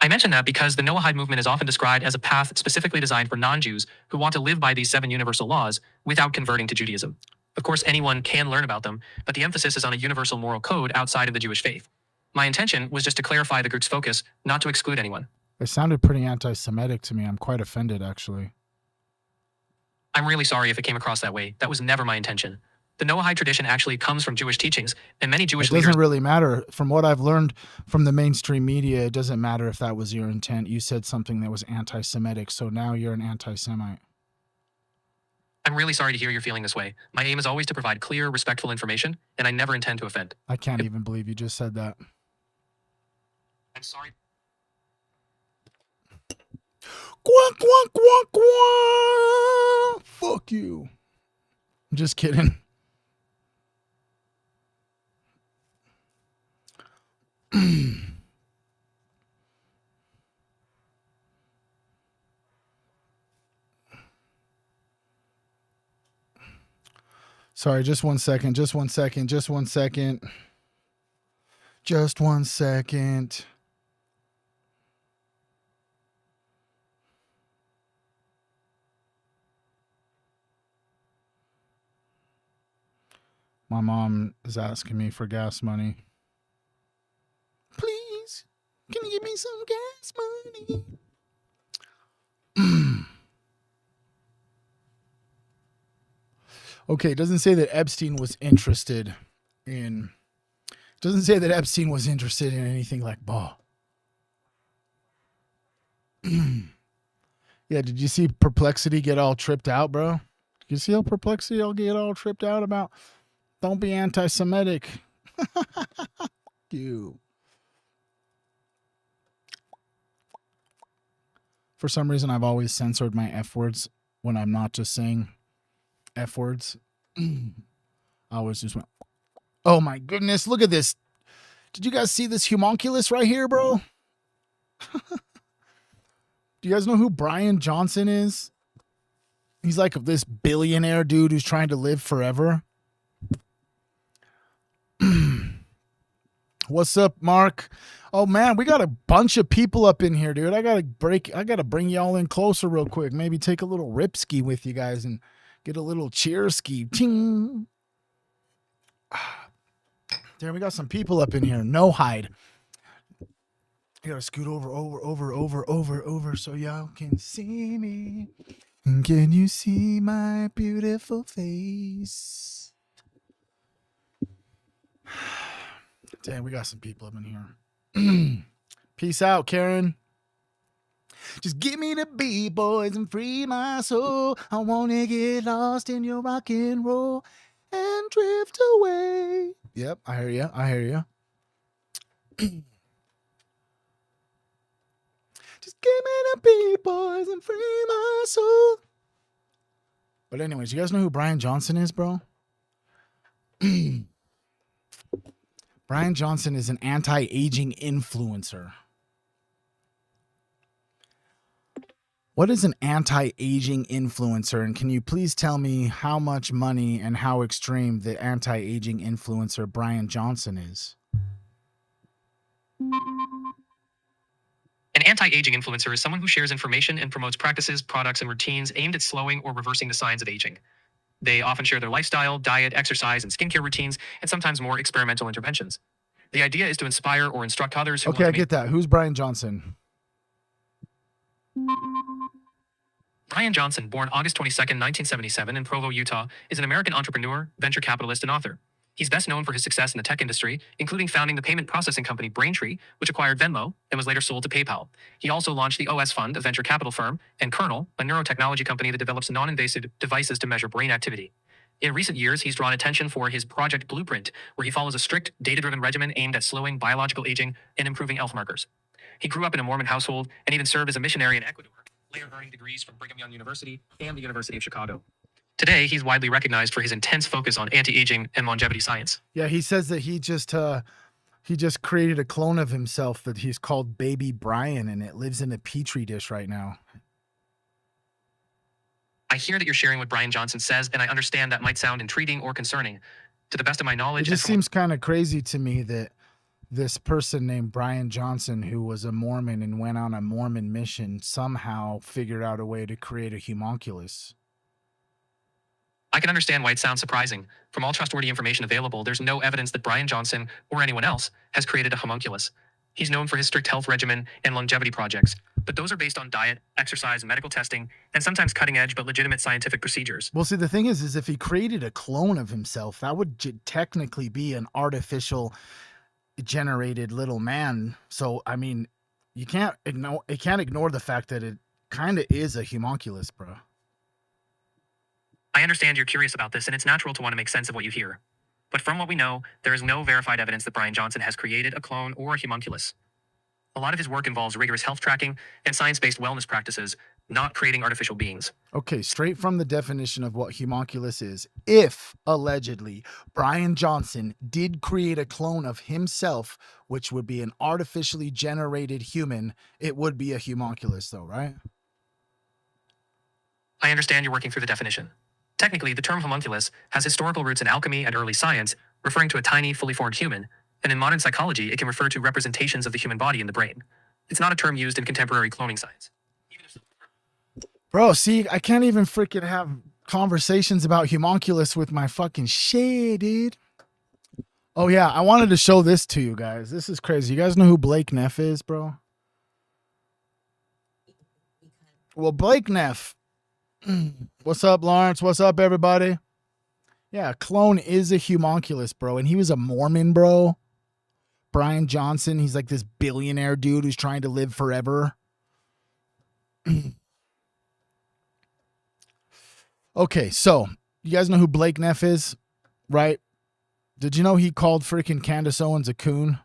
I mention that because the Noahide movement is often described as a path specifically designed for non-Jews who want to live by these 7 universal laws without converting to Judaism. Of course, anyone can learn about them, but the emphasis is on a universal moral code outside of the Jewish faith. My intention was just to clarify the group's focus, not to exclude anyone. It sounded pretty anti-Semitic to me. I'm quite offended, actually. I'm really sorry if it came across that way. That was never my intention. The Noahide tradition actually comes from Jewish teachings, and many Jewish leaders... It doesn't leaders... really matter. From what I've learned from the mainstream media, it doesn't matter if that was your intent. You said something that was anti-Semitic, so now you're an anti-Semite. I'm really sorry to hear you're feeling this way. My aim is always to provide clear, respectful information, and I never intend to offend. I can't even believe you just said that. I'm sorry. Quack, quack, quack, quack. Fuck you. I'm just kidding. Sorry, just one second. Just one second. Just one second. Just one second. My mom is asking me for gas money. Please, can you give me some gas money? Okay, it doesn't say that Epstein was interested in... doesn't say that Epstein was interested in anything like Baal. Yeah, did you see Perplexity get all tripped out, bro? You see how perplexity I'll get all tripped out about? Don't be anti-Semitic. You. For some reason, I've always censored my F words when I'm not just saying F words. I always just went, oh my goodness, look at this. Did you guys see this homunculus right here, bro? Do you guys know who Brian Johnson is? He's like this billionaire dude who's trying to live forever. What's up, Mark? Oh man, we got a bunch of people up in here, dude. I gotta bring y'all in closer real quick. Maybe take a little rip ski with you guys and get a little cheer ski. Ting. There, we got some people up in here. No hide. I gotta scoot over so y'all can see me. Can you see my beautiful face? Damn, we got some people up in here. Peace out, Karen. Just give me the beat, boys, and free my soul. I want to get lost in your rock and roll and drift away. Yep, I hear you. I hear you. Just give me the beat, boys, and free my soul. But anyways, you guys know who Brian Johnson is, bro? Brian Johnson is an anti-aging influencer. What is an anti-aging influencer? And can you please tell me how much money and how extreme the anti-aging influencer Brian Johnson is? An anti-aging influencer is someone who shares information and promotes practices, products, and routines aimed at slowing or reversing the signs of aging. They often share their lifestyle, diet, exercise, and skincare routines, and sometimes more experimental interventions. The idea is to inspire or instruct others who Okay, I get that. Who's Brian Johnson? Brian Johnson, born August 22nd, 1977 in Provo, Utah, is an American entrepreneur, venture capitalist, and author. He's best known for his success in the tech industry, including founding the payment processing company Braintree, which acquired Venmo and was later sold to PayPal. He also launched the OS Fund, a venture capital firm, and Kernel, a neurotechnology company that develops non-invasive devices to measure brain activity. In recent years, he's drawn attention for his Project Blueprint, where he follows a strict, data-driven regimen aimed at slowing biological aging and improving health markers. He grew up in a Mormon household and even served as a missionary in Ecuador, later earning degrees from Brigham Young University and the University of Chicago. Today, he's widely recognized for his intense focus on anti-aging and longevity science. Yeah, he says that he just created a clone of himself that he's called Baby Brian, and it lives in a petri dish right now. I hear that you're sharing what Brian Johnson says, and I understand that might sound intriguing or concerning. To the best of my knowledge, it just seems kind of crazy to me that this person named Brian Johnson, who was a Mormon and went on a Mormon mission, somehow figured out a way to create a homunculus. I can understand why it sounds surprising. From all trustworthy information available, there's no evidence that Brian Johnson or anyone else has created a homunculus. He's known for his strict health regimen and longevity projects, but those are based on diet, exercise, medical testing, and sometimes cutting-edge but legitimate scientific procedures. Well, see, the thing is if he created a clone of himself, that would technically be an artificial generated little man. So, I mean, you can't ignore the fact that it kind of is a homunculus, bro. I understand you're curious about this, and it's natural to want to make sense of what you hear. But from what we know, there is no verified evidence that Brian Johnson has created a clone or a homunculus. A lot of his work involves rigorous health tracking and science-based wellness practices, not creating artificial beings. Okay, straight from the definition of what homunculus is, if, allegedly, Brian Johnson did create a clone of himself, which would be an artificially generated human, it would be a homunculus though, right? I understand you're working through the definition. Technically, the term homunculus has historical roots in alchemy and early science, referring to a tiny, fully formed human, and in modern psychology, it can refer to representations of the human body in the brain. It's not a term used in contemporary cloning science. Bro, see, I can't even freaking have conversations about homunculus with my fucking shit, dude. Oh yeah, I wanted to show this to you guys. This is crazy. You guys know who Blake Neff is, bro? Well, Blake Neff. What's up, Lawrence? What's up, everybody? Yeah, clone is a homunculus, bro. And he was a Mormon, bro. Brian Johnson, he's like this billionaire dude who's trying to live forever. Okay, so you guys know who Blake Neff is, right? Did you know he called freaking Candace Owens a coon?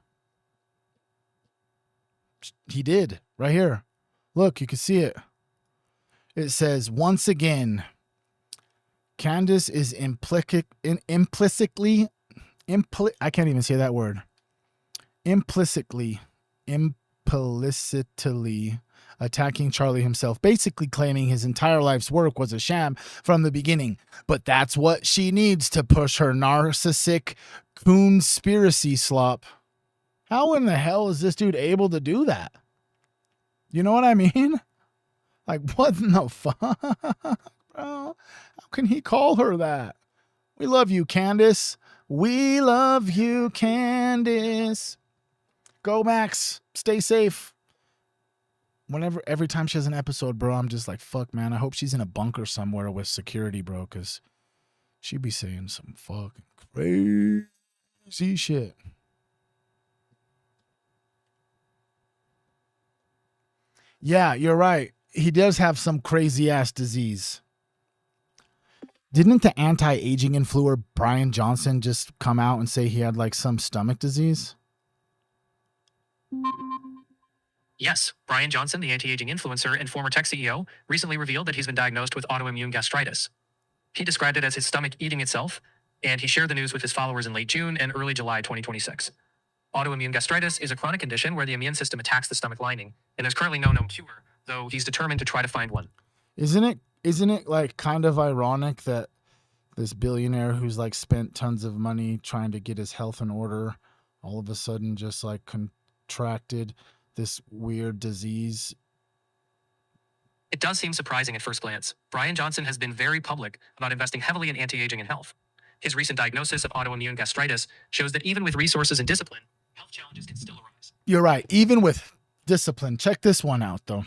He did, right here. Look, you can see it. It says, once again, Candace is implicitly, I can't even say that word. Implicitly attacking Charlie himself, basically claiming his entire life's work was a sham from the beginning. But that's what she needs to push her narcissistic conspiracy slop. How in the hell is this dude able to do that? You know what I mean? Like, what in the fuck, bro? How can he call her that? We love you, Candace. We love you, Candace. Go, Max. Stay safe. Every time she has an episode, bro, I'm just like, fuck, man. I hope she's in a bunker somewhere with security, bro, because she be saying some fucking crazy shit. Yeah, you're right. He does have some crazy ass disease. Didn't the anti-aging influencer Brian Johnson just come out and say he had like some stomach disease? Yes, Brian Johnson, the anti-aging influencer and former tech CEO, recently revealed that he's been diagnosed with autoimmune gastritis. He described it as his stomach eating itself, and he shared the news with his followers in late June and early July 2026. Autoimmune gastritis is a chronic condition where the immune system attacks the stomach lining, and there's currently no known cure, though he's determined to try to find one. Isn't it like kind of ironic that this billionaire who's like spent tons of money trying to get his health in order all of a sudden just like contracted this weird disease? It does seem surprising at first glance. Brian Johnson has been very public about investing heavily in anti-aging and health. His recent diagnosis of autoimmune gastritis shows that even with resources and discipline, health challenges can still arise. You're right. Even with discipline. Check this one out, though.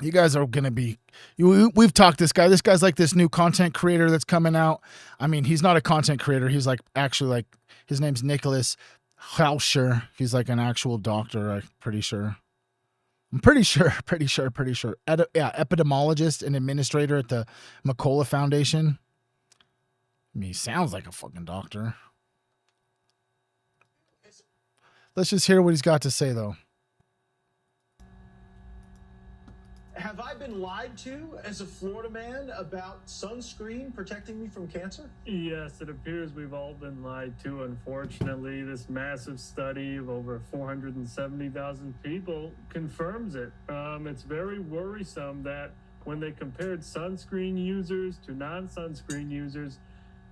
You guys are going to be... We've talked this guy. This guy's like this new content creator that's coming out. I mean, he's not a content creator. He's like actually like... His name's Nicholas Hauscher. He's like an actual doctor, I'm pretty sure. Epidemiologist and administrator at the McCullough Foundation. I mean, he sounds like a fucking doctor. Let's just hear what he's got to say, though. Have I been lied to as a Florida man about sunscreen protecting me from cancer? Yes, it appears we've all been lied to, unfortunately. This massive study of over 470,000 people confirms it. It's very worrisome that when they compared sunscreen users to non-sunscreen users,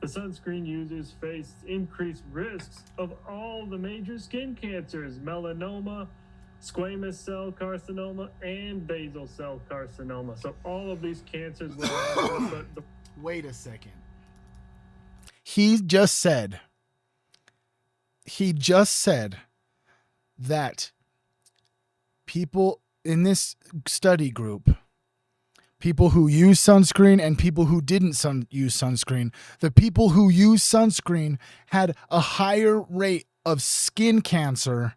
the sunscreen users faced increased risks of all the major skin cancers: melanoma, squamous cell carcinoma, and basal cell carcinoma. So all of these cancers were... Wait a second. He just said that people in this study group, people who use sunscreen and people who didn't use sunscreen, the people who use sunscreen had a higher rate of skin cancer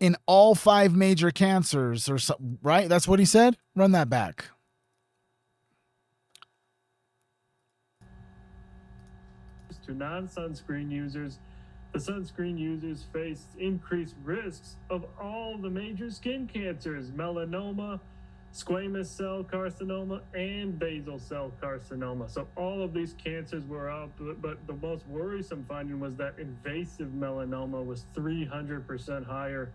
in all 5 major cancers, or something, right? That's what he said? Run that back. To non-sunscreen users, the sunscreen users faced increased risks of all the major skin cancers: melanoma, squamous cell carcinoma, and basal cell carcinoma. So all of these cancers were up, but the most worrisome finding was that invasive melanoma was 300% higher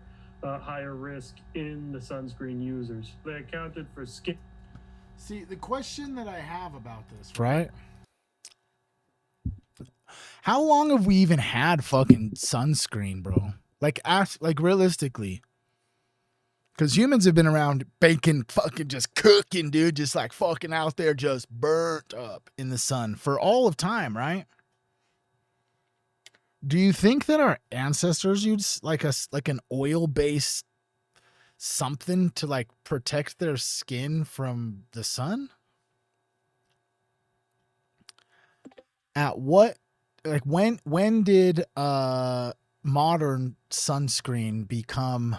risk in the sunscreen users. They accounted for skin. See, the question that I have about this, right? How long have we even had fucking sunscreen, bro? Like realistically. Because humans have been around baking, fucking just cooking, dude. Just like fucking out there just burnt up in the sun for all of time, right? Do you think that our ancestors used like an oil-based something to like protect their skin from the sun? At what, like when did modern sunscreen become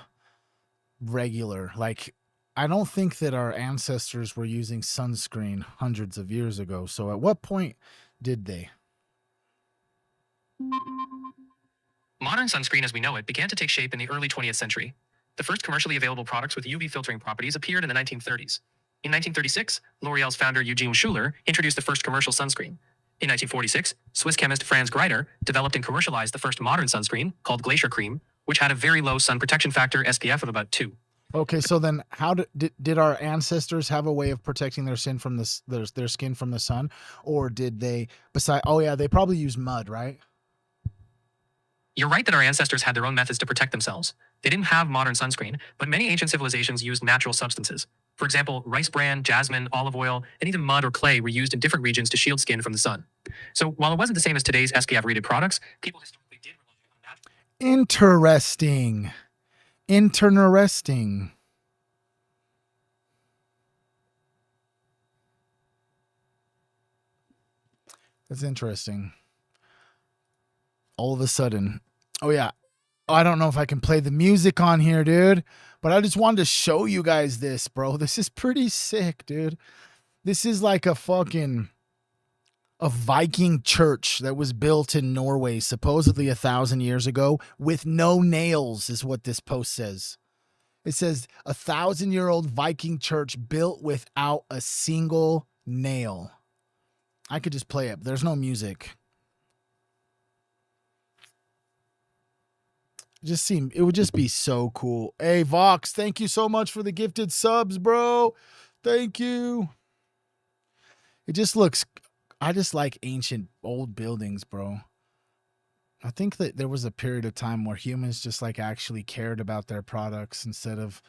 regular? Like I don't think that our ancestors were using sunscreen hundreds of years ago. So at what point did they? Modern sunscreen as we know it began to take shape in the early 20th century. The first commercially available products with UV filtering properties appeared in the 1930s. In 1936, L'Oreal's founder Eugene Schuller introduced the first commercial sunscreen. In 1946, Swiss chemist Franz Greiter developed and commercialized the first modern sunscreen, called Glacier Cream, which had a very low sun protection factor SPF of about 2. Okay, so then how did our ancestors have a way of protecting their skin from their skin from the sun, or did they they probably used mud, right? You're right that our ancestors had their own methods to protect themselves. They didn't have modern sunscreen, but many ancient civilizations used natural substances. For example, rice bran, jasmine, olive oil, and even mud or clay were used in different regions to shield skin from the sun. So while it wasn't the same as today's SPF-rated products, people historically did rely on natural. Interesting. Interesting. That's interesting. All of a sudden. Oh, yeah. I don't know if I can play the music on here, dude. But I just wanted to show you guys this, bro. This is pretty sick, dude. This is like a Viking church that was built in Norway supposedly 1,000 years ago with no nails is what this post says. It says 1,000-year-old Viking church built without a single nail. I could just play it. There's no music. It would just be so cool. Hey, Vox, thank you so much for the gifted subs, bro. Thank you. It just looks, I just like ancient old buildings, bro. I think that there was a period of time where humans just like actually cared about their products instead of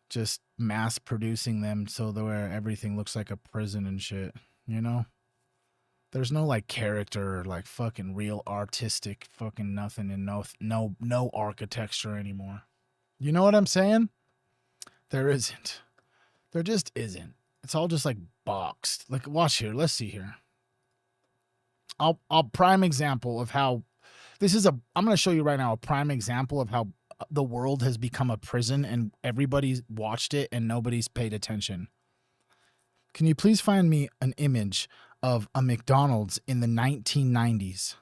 just mass producing them so that where everything looks like a prison and shit, you know? There's no like character or like fucking real artistic fucking nothing and no architecture anymore. You know what I'm saying? There isn't. There just isn't. It's all just like boxed. Like watch here. Let's see here. I'll prime example of how I'm going to show you right now a prime example of how the world has become a prison and everybody's watched it and nobody's paid attention. Can you please find me an image of a McDonald's in the 1990s?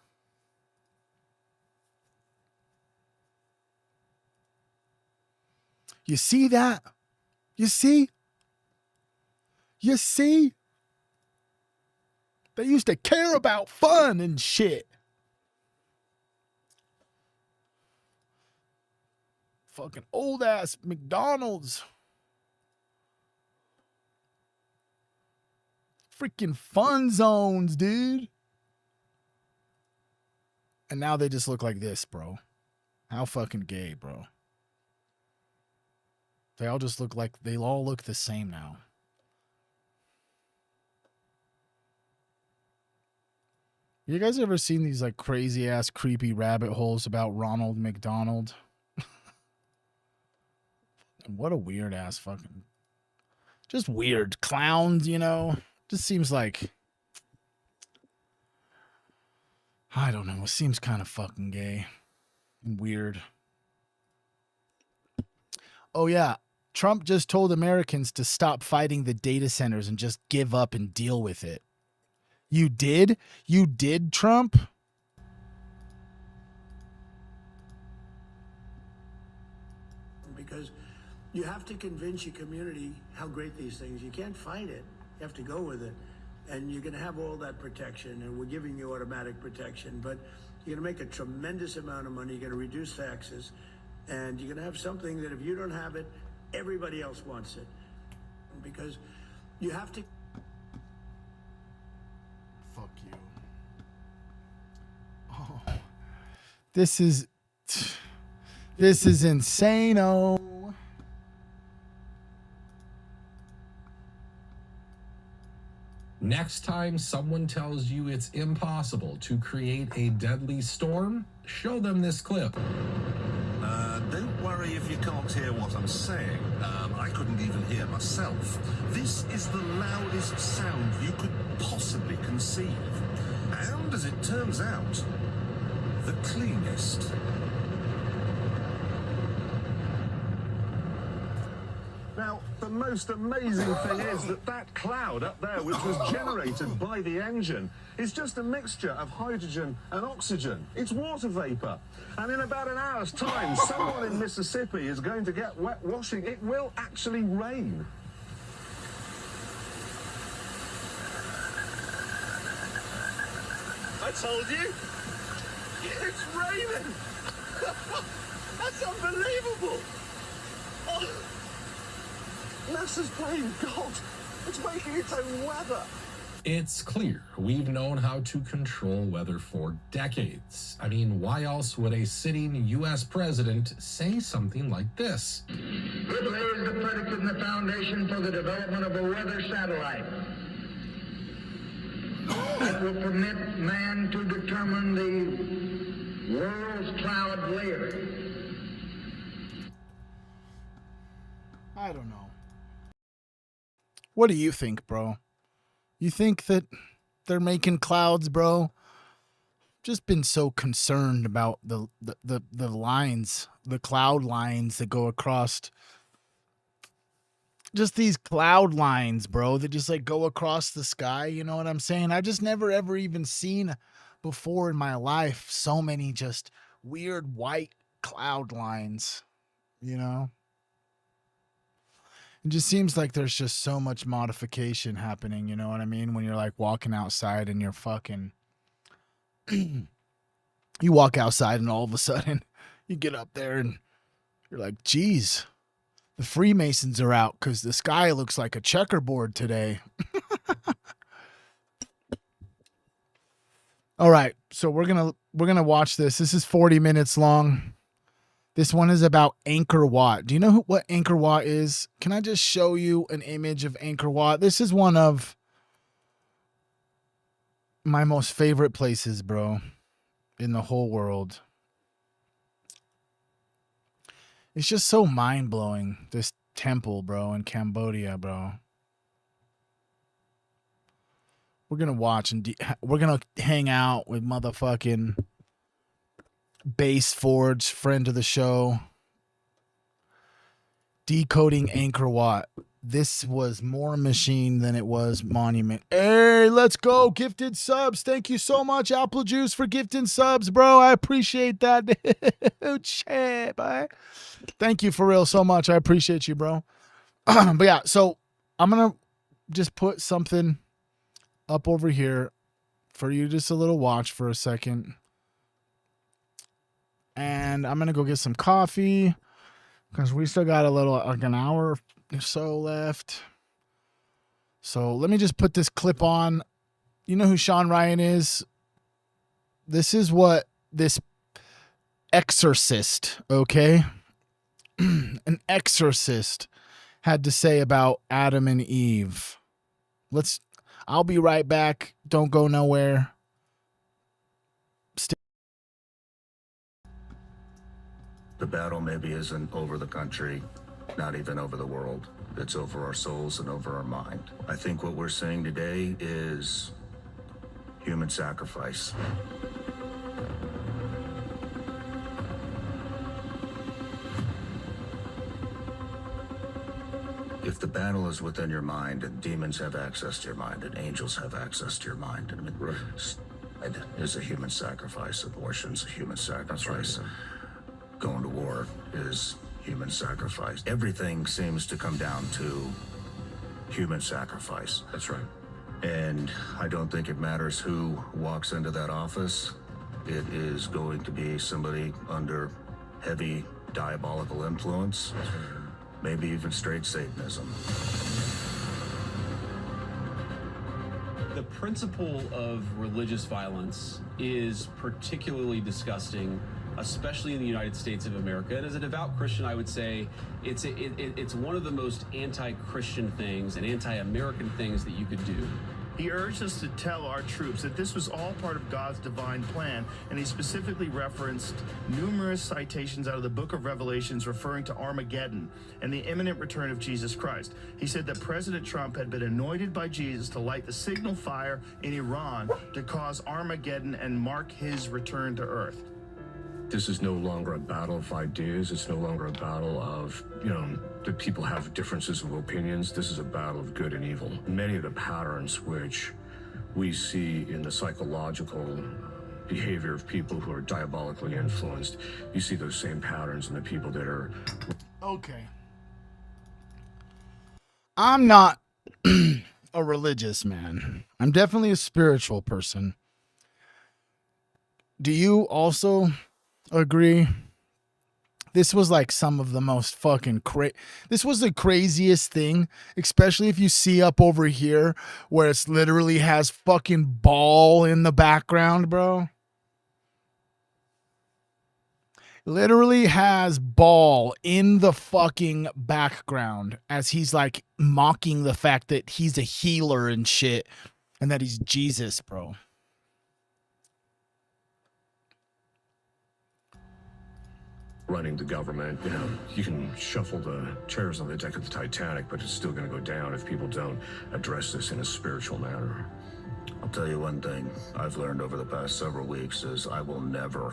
You see that? You see? You see? They used to care about fun and shit. Fucking old ass McDonald's. Freaking fun zones, dude. And now they just look like this, bro. How fucking gay, bro. They all look the same now. You guys ever seen these like crazy ass creepy rabbit holes about Ronald McDonald? What a weird ass fucking, just weird clowns, you know? Just seems like, I don't know, it seems kind of fucking gay and weird. Oh yeah, Trump just told Americans to stop fighting the data centers and just give up and deal with it. You did? You did, Trump? Because you have to convince your community how great these things. You can't fight it. You have to go with it. And you're going to have all that protection, and we're giving you automatic protection, but you're going to make a tremendous amount of money. You're going to reduce taxes, and you're going to have something that if you don't have it, everybody else wants it. Because you have to... Fuck you. Oh. This is insane-o. Next time someone tells you it's impossible to create a deadly storm, show them this clip. Don't worry if you can't hear what I'm saying. I couldn't even hear myself. This is the loudest sound you could possibly conceive. And as it turns out, the cleanest. Now, the the most amazing thing is that that cloud up there, which was generated by the engine, is just a mixture of hydrogen and oxygen. It's water vapor. And in about an hour's time, someone in Mississippi is going to get wet washing. It will actually rain. I told you. It's raining. That's unbelievable. Oh. NASA's playing God. It's making its own weather. It's clear we've known how to control weather for decades. I mean, why else would a sitting U.S. president say something like this? It lays the predicate and the foundation for the development of a weather satellite that will permit man to determine the world's cloud layer. I don't know. What do you think, bro? You think that they're making clouds, bro? Just been so concerned about the lines, the cloud lines that go across. Just these cloud lines, bro, that just like go across the sky. You know what I'm saying? I just never ever even seen before in my life so many just weird white cloud lines, you know? It just seems like there's just so much modification happening, you know what I mean? When you're like walking outside and you're fucking, you walk outside and all of a sudden you get up there and you're like, geez, the Freemasons are out because the sky looks like a checkerboard today. All right, so we're gonna watch this. This is 40 minutes long. This one is about Angkor Wat. Do you know what Angkor Wat is? Can I just show you an image of Angkor Wat? This is one of my most favorite places, bro, in the whole world. It's just so mind-blowing, this temple, bro, in Cambodia, bro. We're going to watch and we're going to hang out with motherfucking Base Forge, friend of the show. Decoding Angkor Wat. This was more machine than it was monument. Hey, let's go. Gifted subs. Thank you so much, Apple Juice, for gifting subs, bro. I appreciate that. Shit, bye. Thank you for real so much. I appreciate you, bro. But yeah, so I'm going to just put something up over here for you, just a little watch for a second. And I'm going to go get some coffee because we still got a little, like an hour or so left. So let me just put this clip on. You know who Sean Ryan is? This is what this exorcist, okay? An exorcist had to say about Adam and Eve. I'll be right back. Don't go nowhere. The battle maybe isn't over the country, not even over the world. It's over our souls and over our mind. I think what we're seeing today is human sacrifice. If the battle is within your mind and demons have access to your mind and angels have access to your mind, and it is a human sacrifice. Abortion's a human sacrifice. Going to war is human sacrifice. Everything seems to come down to human sacrifice. That's right. And I don't think it matters who walks into that office. It is going to be somebody under heavy diabolical influence, maybe even straight Satanism. The principle of religious violence is particularly disgusting, especially in the United States of America. And as a devout Christian, I would say it's one of the most anti-Christian things and anti-American things that you could do. He urged us to tell our troops that this was all part of God's divine plan, and he specifically referenced numerous citations out of the book of Revelations referring to Armageddon and the imminent return of Jesus Christ. He said that President Trump had been anointed by Jesus to light the signal fire in Iran to cause Armageddon and mark his return to earth. This is no longer a battle of ideas. It's no longer a battle of, that people have differences of opinions. This is a battle of good and evil. Many of the patterns which we see in the psychological behavior of people who are diabolically influenced, you see those same patterns in the people that are... Okay. I'm not a religious man. I'm definitely a spiritual person. Do you also agree? This was like some of the most fucking this was the craziest thing, especially if you see up over here where it's literally has fucking ball in the background, bro. Literally has ball in the fucking background as he's like mocking the fact that he's a healer and shit and that he's Jesus, bro. Running the government, you can shuffle the chairs on the deck of the Titanic, but it's still going to go down if people don't address this in a spiritual manner. I'll tell you one thing I've learned over the past several weeks is I will never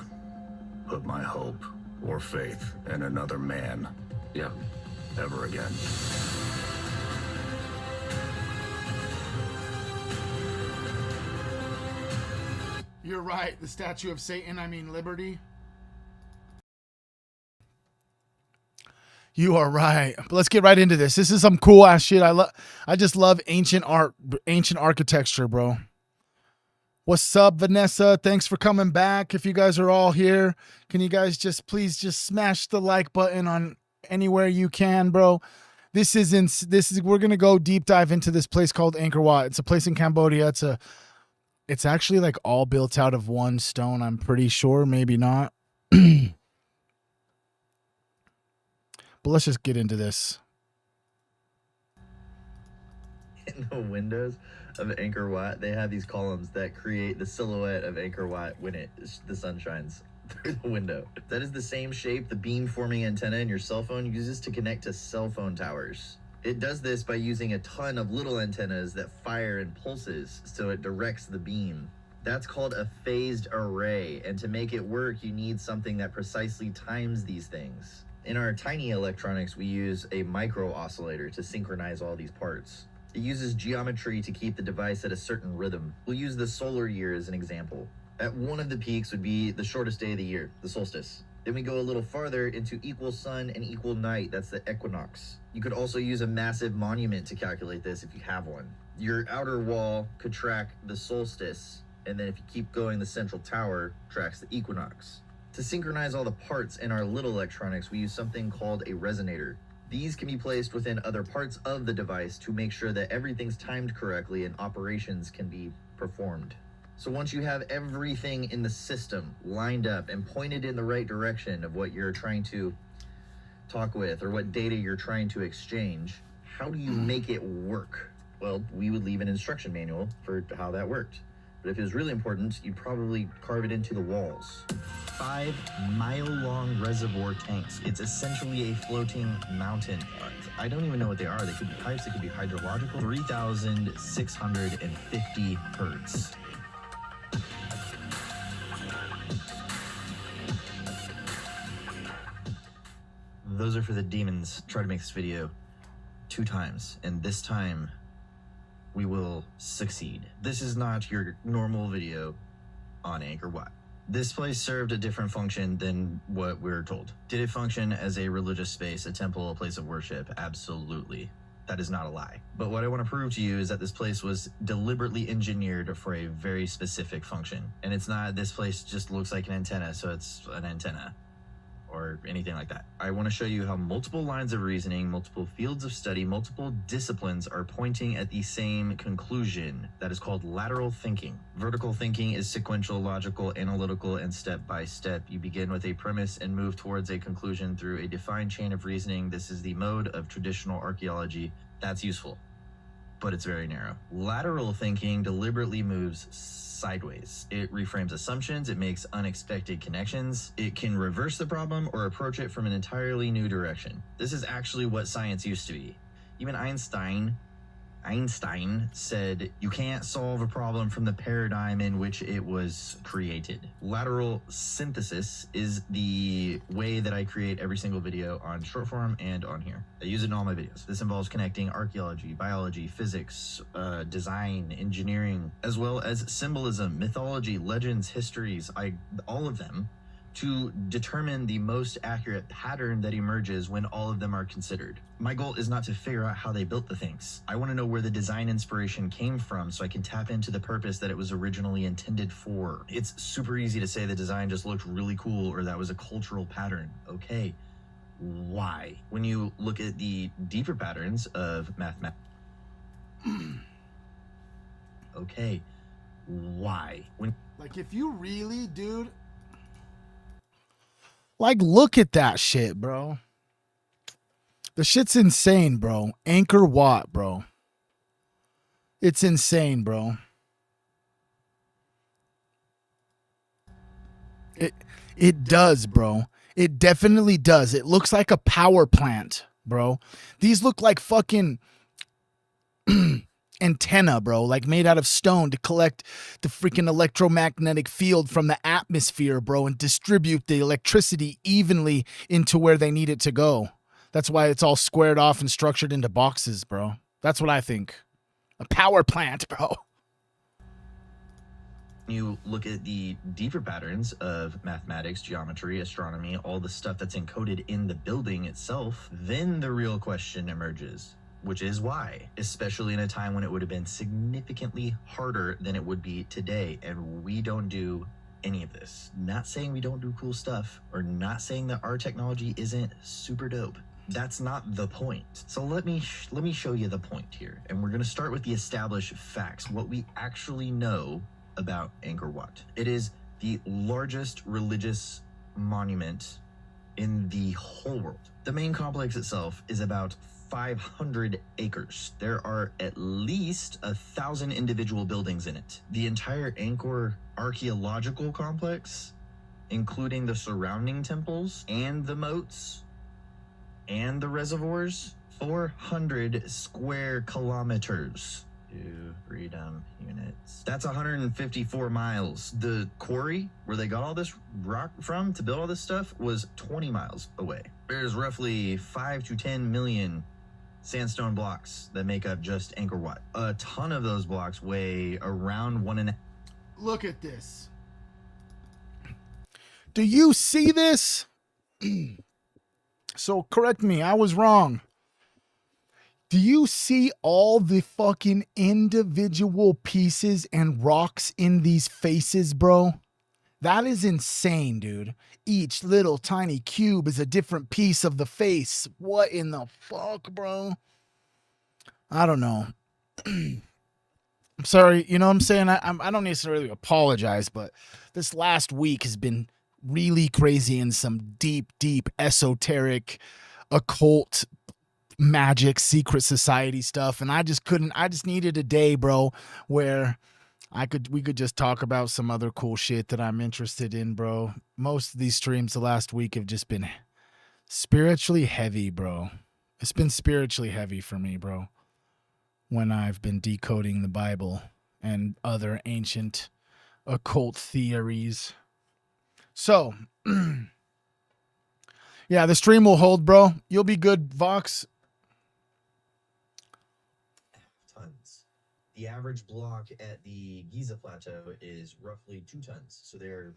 put my hope or faith in another man. Yeah. Ever again. You're right. The statue of Satan, I mean liberty. You are right. But let's get right into this. This is some cool ass shit. I just love ancient art, ancient architecture, bro. What's up, Vanessa? Thanks for coming back. If you guys are all here, can you guys please smash the like button on anywhere you can, bro. We're going to go deep dive into this place called Angkor Wat. It's a place in Cambodia. It's actually like all built out of one stone. I'm pretty sure, maybe not. But let's just get into this. In the windows of Angkor Wat, they have these columns that create the silhouette of Angkor Wat when the sun shines through the window. That is the same shape the beam-forming antenna in your cell phone uses to connect to cell phone towers. It does this by using a ton of little antennas that fire in pulses, so it directs the beam. That's called a phased array, and to make it work, you need something that precisely times these things. In our tiny electronics, we use a micro oscillator to synchronize all these parts. It uses geometry to keep the device at a certain rhythm. We'll use the solar year as an example. At one of the peaks would be the shortest day of the year, the solstice. Then we go a little farther into equal sun and equal night, that's the equinox. You could also use a massive monument to calculate this if you have one. Your outer wall could track the solstice, and then if you keep going, the central tower tracks the equinox. To synchronize all the parts in our little electronics, we use something called a resonator. These can be placed within other parts of the device to make sure that everything's timed correctly and operations can be performed. So once you have everything in the system lined up and pointed in the right direction of what you're trying to talk with or what data you're trying to exchange, how do you make it work? Well, we would leave an instruction manual for how that worked. But if it was really important, you'd probably carve it into the walls. 5-mile-long reservoir tanks. It's essentially a floating mountain. I don't even know what they are. They could be pipes, they could be hydrological. 3,650 hertz. Those are for the demons. Try to make this video 2 times, and this time we will succeed. This is not your normal video on Angkor Wat. This place served a different function than what we're told. Did it function as a religious space, a temple, a place of worship? Absolutely. That is not a lie. But what I want to prove to you is that this place was deliberately engineered for a very specific function. And it's not, this place just looks like an antenna, so it's an antenna. Or anything like that. I want to show you how multiple lines of reasoning, multiple fields of study, multiple disciplines are pointing at the same conclusion. That is called lateral thinking. Vertical thinking is sequential, logical, analytical, and step by step. You begin with a premise and move towards a conclusion through a defined chain of reasoning. This is the mode of traditional archaeology. That's useful, but it's very narrow. Lateral thinking deliberately moves sideways. It reframes assumptions, it makes unexpected connections, it can reverse the problem or approach it from an entirely new direction. This is actually what science used to be. Even Einstein Einstein said, you can't solve a problem from the paradigm in which it was created. Lateral synthesis is the way that I create every single video on short form and on here. I use it in all my videos. This involves connecting archaeology, biology, physics, design, engineering, as well as symbolism, mythology, legends, histories, all of them, to determine the most accurate pattern that emerges when all of them are considered. My goal is not to figure out how they built the things. I want to know where the design inspiration came from so I can tap into the purpose that it was originally intended for. It's super easy to say the design just looked really cool or that was a cultural pattern. Okay, why? When you look at the deeper patterns of mathematics, okay, why? Like, if you really, dude, like, look at that shit, bro. The shit's insane, bro. Angkor Wat, bro. It's insane, bro. It does, bro. It definitely does. It looks like a power plant, bro. These look like fucking antenna, bro, like made out of stone to collect the freaking electromagnetic field from the atmosphere, bro, and distribute the electricity evenly into where they need it to go. That's why it's all squared off and structured into boxes, bro. That's what I think. A power plant, bro. You look at the deeper patterns of mathematics, geometry, astronomy, all the stuff that's encoded in the building itself, then the real question emerges, which is why, especially in a time when it would have been significantly harder than it would be today, and we don't do any of this. Not saying we don't do cool stuff, or not saying that our technology isn't super dope. That's not the point. So let me show you the point here, and we're gonna start with the established facts, what we actually know about Angkor Wat. It is the largest religious monument in the whole world. The main complex itself is about 500 acres. There are at least 1,000 individual buildings in it. The entire Angkor archaeological complex, including the surrounding temples and the moats and the reservoirs, 400 square kilometers. Freedom units. That's 154 miles. The quarry where they got all this rock from to build all this stuff was 20 miles away. There's roughly 5 to 10 million sandstone blocks that make up just Angkor Wat. A ton of those blocks weigh around 1.5. Look at this. Do you see this? So correct me, I was wrong. Do you see all the fucking individual pieces and rocks in these faces, bro? That is insane, dude. Each little tiny cube is a different piece of the face. What in the fuck, bro? I don't know. I'm sorry, you know what I'm saying? I don't necessarily apologize, but this last week has been really crazy in some deep, deep esoteric, occult, magic, secret society stuff, and I just needed a day, bro, where we could just talk about some other cool shit that I'm interested in, bro. Most of these streams the last week have just been spiritually heavy, bro. It's been spiritually heavy for me, bro, when I've been decoding the Bible and other ancient occult theories. So yeah, the stream will hold, bro. You'll be good, Vox. Tons. The average block at the Giza Plateau is roughly 2 tons. So they're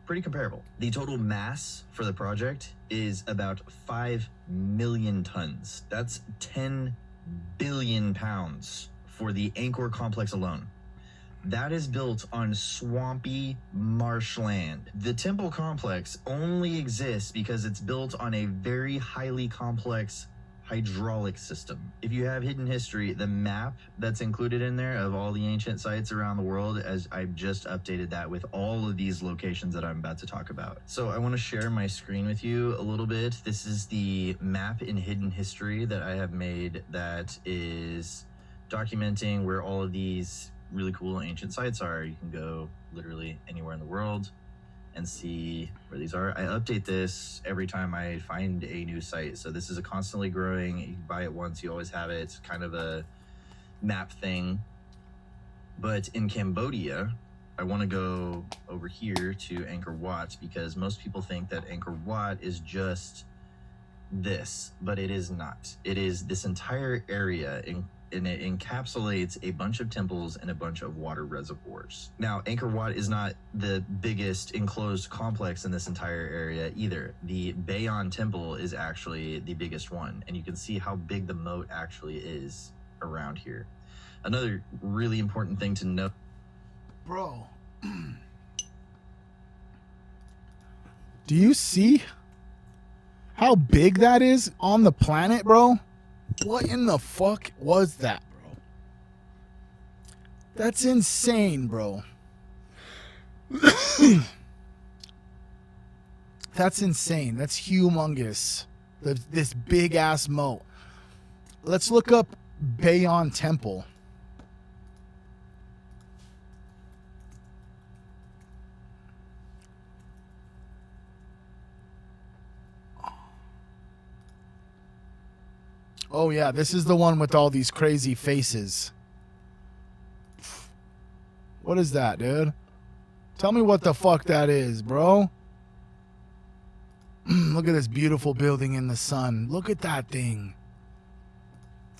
pretty comparable. The total mass for the project is about 5 million tons. That's 10 billion pounds for the Angkor complex alone. That is built on swampy marshland. The temple complex only exists because it's built on a very highly complex hydraulic system. If you have Hidden History, the map that's included in there of all the ancient sites around the world, as I've just updated that with all of these locations that I'm about to talk about. So I want to share my screen with you a little bit. This is the map in Hidden History that I have made that is documenting where all of these really cool ancient sites are. You can go literally anywhere in the world and see where these are. I update this every time I find a new site. So this is a constantly growing, you buy it once, you always have it. It's kind of a map thing. But in Cambodia, I want to go over here to Angkor Wat because most people think that Angkor Wat is just this, but it is not. It is this entire area, and it encapsulates a bunch of temples and a bunch of water reservoirs. Now, Angkor Wat is not the biggest enclosed complex in this entire area either. The Bayon Temple is actually the biggest one, and you can see how big the moat actually is around here. Another really important thing to note. Bro. Do you see how big that is on the planet, bro? What in the fuck was that, bro? That's insane, bro. That's insane. That's humongous. This big ass moat. Let's look up Bayon Temple. Oh yeah, this is the one with all these crazy faces. What is that, dude? Tell me what the fuck that is, bro. Look at this beautiful building in the sun. Look at that thing.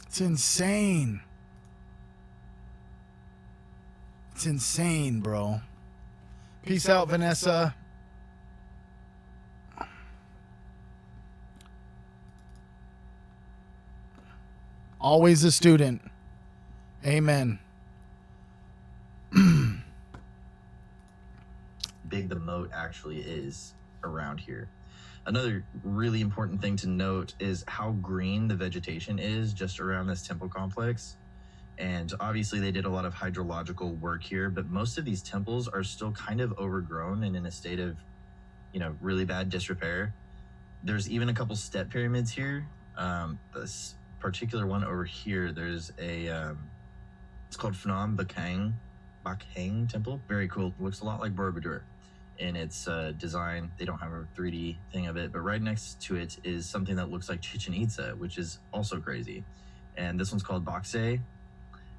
It's insane. It's insane, bro. Peace out, Vanessa. Always a student. Amen. Big the moat actually is around here. Another really important thing to note is how green the vegetation is just around this temple complex. And obviously they did a lot of hydrological work here, but most of these temples are still kind of overgrown and in a state of, really bad disrepair. There's even a couple step pyramids here. This particular one over here, there's a, it's called Phnom Bakheng Temple. Very cool. Looks a lot like Borobudur in its design. They don't have a 3D thing of it, but right next to it is something that looks like Chichen Itza, which is also crazy. And this one's called Bakse.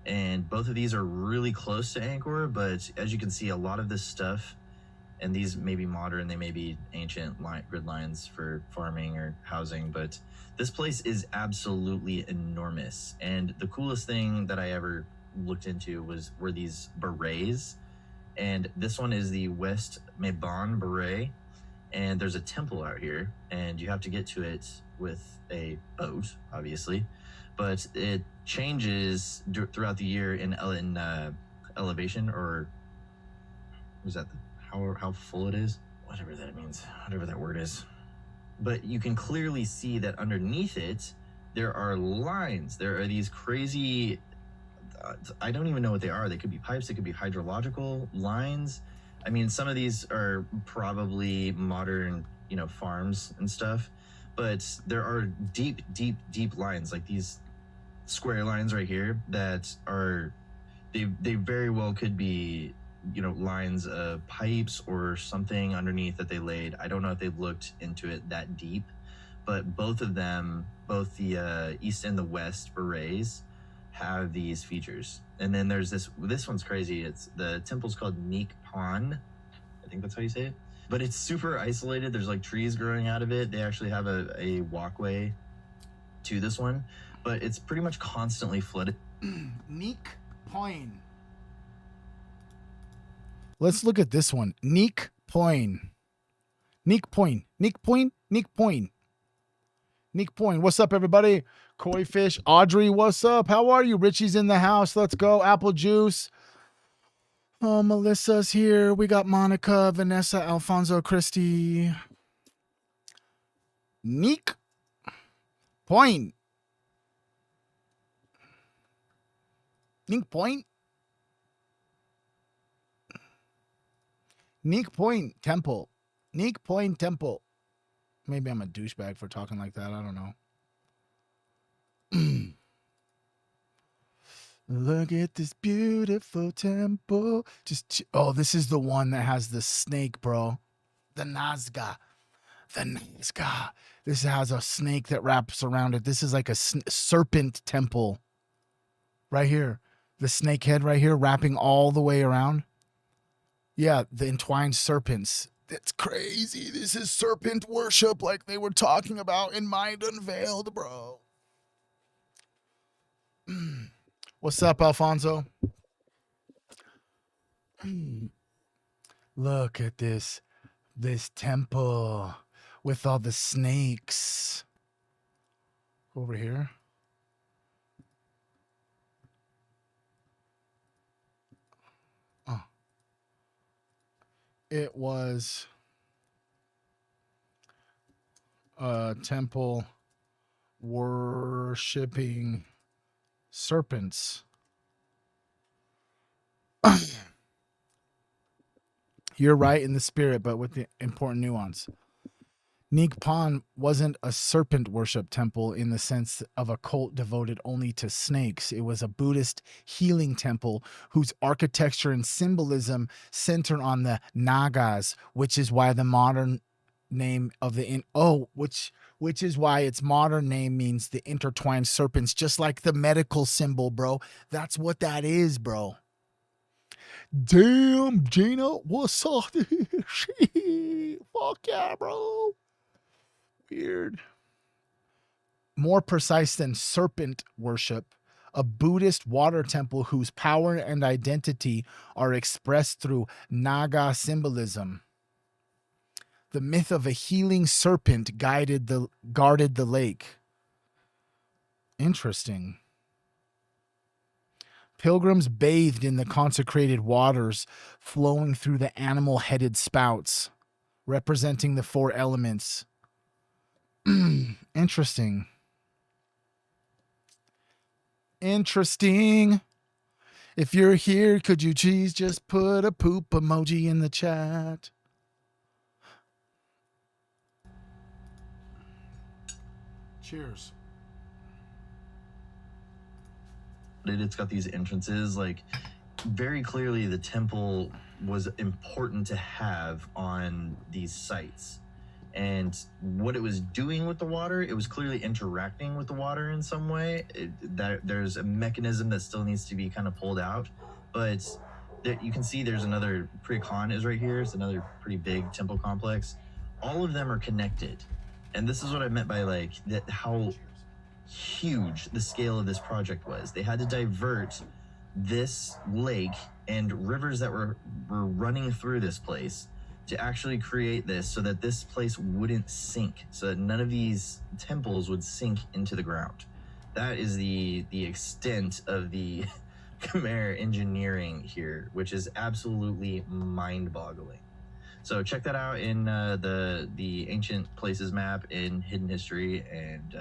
And both of these are really close to Angkor, but as you can see, a lot of this stuff, and these may be modern, they may be ancient grid lines for farming or housing, but this place is absolutely enormous. And the coolest thing that I ever looked into were these berets. And this one is the West Meban beret. And there's a temple out here, and you have to get to it with a boat, obviously. But it changes throughout the year in elevation, or was that how full it is? Whatever that means, whatever that word is. But you can clearly see that underneath it, there are lines. There are these crazy, I don't even know what they are. They could be pipes, they could be hydrological lines. I mean, some of these are probably modern, farms and stuff, but there are deep, deep, deep lines, like these square lines right here that are, they very well could be, lines of pipes or something underneath that they laid. I don't know if they've looked into it that deep, but both of them, both the east and the west berets, have these features. And then there's this one's crazy. It's the temple's called Neek Pon. I think that's how you say it. But it's super isolated. There's like trees growing out of it. They actually have a walkway to this one, but it's pretty much constantly flooded. Neek Point. Let's look at this one. Neek Point. Neek Point. Neek Point. Neek Point. Neek Point. What's up, everybody? Koi Fish. Audrey, what's up? How are you? Richie's in the house. Let's go. Apple Juice. Oh, Melissa's here. We got Monica, Vanessa, Alfonso, Christy. Neek Point. Neek Point. Neek Point Temple. Neek Point Temple. Maybe I'm a douchebag for talking like that. I don't know. Look at this beautiful temple. Oh, this is the one that has the snake, bro. The Nazca. The Nazca. This has a snake that wraps around it. This is like a serpent temple. Right here. The snake head right here wrapping all the way around. Yeah, the entwined serpents. That's crazy. This is serpent worship like they were talking about in Mind Unveiled, bro. What's up, Alfonso? Look at this temple with all the snakes over here. Oh. It was a temple worshiping serpents. You're right in the spirit, but with the important nuance. Nigpan wasn't a serpent worship temple in the sense of a cult devoted only to snakes. It was a Buddhist healing temple whose architecture and symbolism center on the Nagas, which is why the modern name of the which is why its modern name means the intertwined serpents, just like the medical symbol, bro. That's what that is, bro. Damn, Gina, what's up? Fuck yeah, bro. Weird. More precise than serpent worship, a Buddhist water temple whose power and identity are expressed through Naga symbolism. The myth of a healing serpent guarded the lake. Interesting. Pilgrims bathed in the consecrated waters flowing through the animal-headed spouts, representing the 4 elements. Interesting. Interesting. If you're here, could you please just put a poop emoji in the chat? Cheers. It's got these entrances, like very clearly the temple was important to have on these sites. And what it was doing with the water, it was clearly interacting with the water in some way. There's a mechanism that still needs to be kind of pulled out, but you can see there's another pre-con is right here. It's another pretty big temple complex. All of them are connected. And this is what I meant by like that, how huge the scale of this project was. They had to divert this lake and rivers that were running through this place to actually create this so that this place wouldn't sink, so that none of these temples would sink into the ground. That is the extent of the Khmer engineering here, which is absolutely mind-boggling. So check that out in the Ancient Places map in Hidden History, and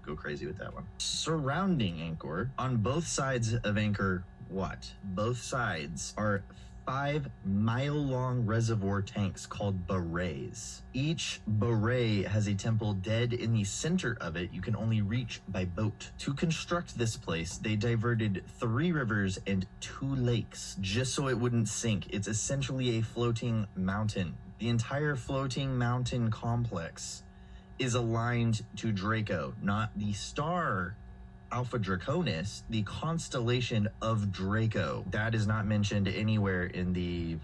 go crazy with that one. Surrounding Angkor, on both sides of Angkor Wat, both sides are 5-mile-long reservoir tanks called barrays. Each barray has a temple dead in the center of it you can only reach by boat. To construct this place, they diverted 3 rivers and 2 lakes just so it wouldn't sink. It's essentially a floating mountain. The entire floating mountain complex is aligned to Draco, not the star Alpha Draconis, the constellation of Draco. That is not mentioned anywhere in the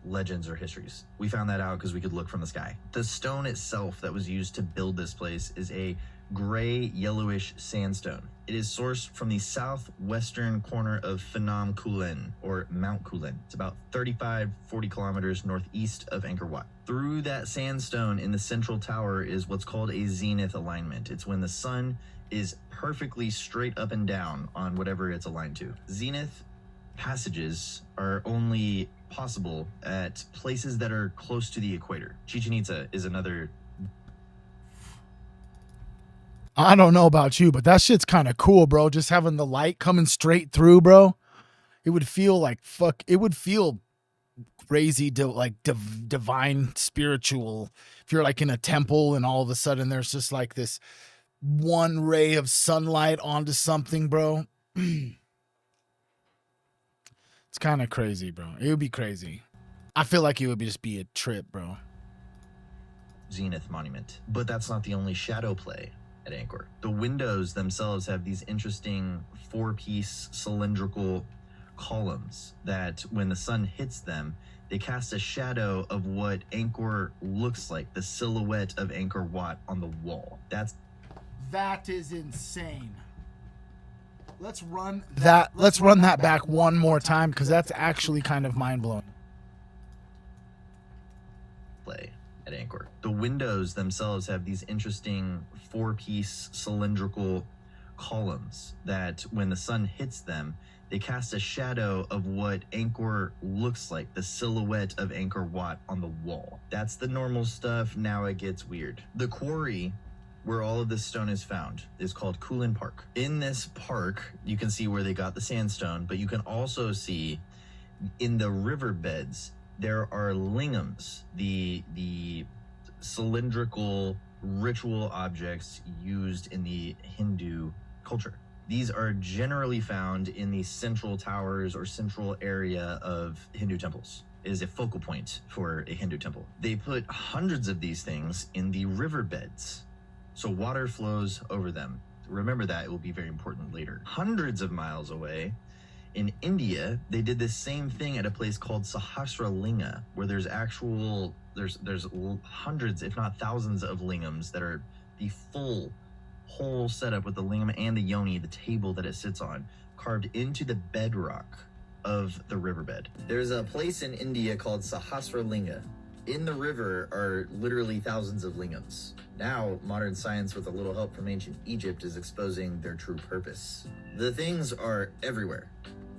legends or histories. We found that out because we could look from the sky. The stone itself that was used to build this place is a gray yellowish sandstone. It is sourced from the southwestern corner of Phnom Kulen, or Mount Kulen. It's about 35-40 kilometers northeast of Angkor Wat. Through that sandstone in the central tower is what's called a zenith alignment. It's when the sun is perfectly straight up and down on whatever it's aligned to. Zenith passages are only possible at places that are close to the equator. Chichen Itza is another. I don't know about you, but that shit's kind of cool, bro. Just having the light coming straight through, bro. It would feel like fuck. It would feel crazy, divine, spiritual. If you're like in a temple and all of a sudden there's just like this one ray of sunlight onto something, bro. It's kind of crazy, bro. It would be crazy. I feel like it would just be a trip, bro. zenith monument. But that's not the only shadow play at Angkor. The windows themselves have these interesting 4-piece cylindrical columns that when the sun hits them, they cast a shadow of what Angkor looks like, the silhouette of Angkor Wat on the wall. That is insane. Let's run that back one more time, because that's actually kind of mind-blowing. Play at Angkor. The windows themselves have these interesting 4-piece cylindrical columns that when the sun hits them, they cast a shadow of what Angkor looks like, the silhouette of Angkor Wat on the wall. That's the normal stuff. Now it gets weird. The quarry where all of this stone is found is called Kulin Park. In this park, you can see where they got the sandstone, but you can also see in the riverbeds, there are lingams, the cylindrical ritual objects used in the Hindu culture. These are generally found in the central towers or central area of Hindu temples. It is a focal point for a Hindu temple. They put hundreds of these things in the riverbeds, so water flows over them. Remember that, it will be very important later. Hundreds of miles away, in India, they did this same thing at a place called Sahasralinga, where there's hundreds, if not thousands, of lingams that are the whole setup with the lingam and the yoni, the table that it sits on, carved into the bedrock of the riverbed. There's a place in India called Sahasralinga. In the river are literally thousands of lingams. Now, modern science with a little help from ancient Egypt is exposing their true purpose. The things are everywhere.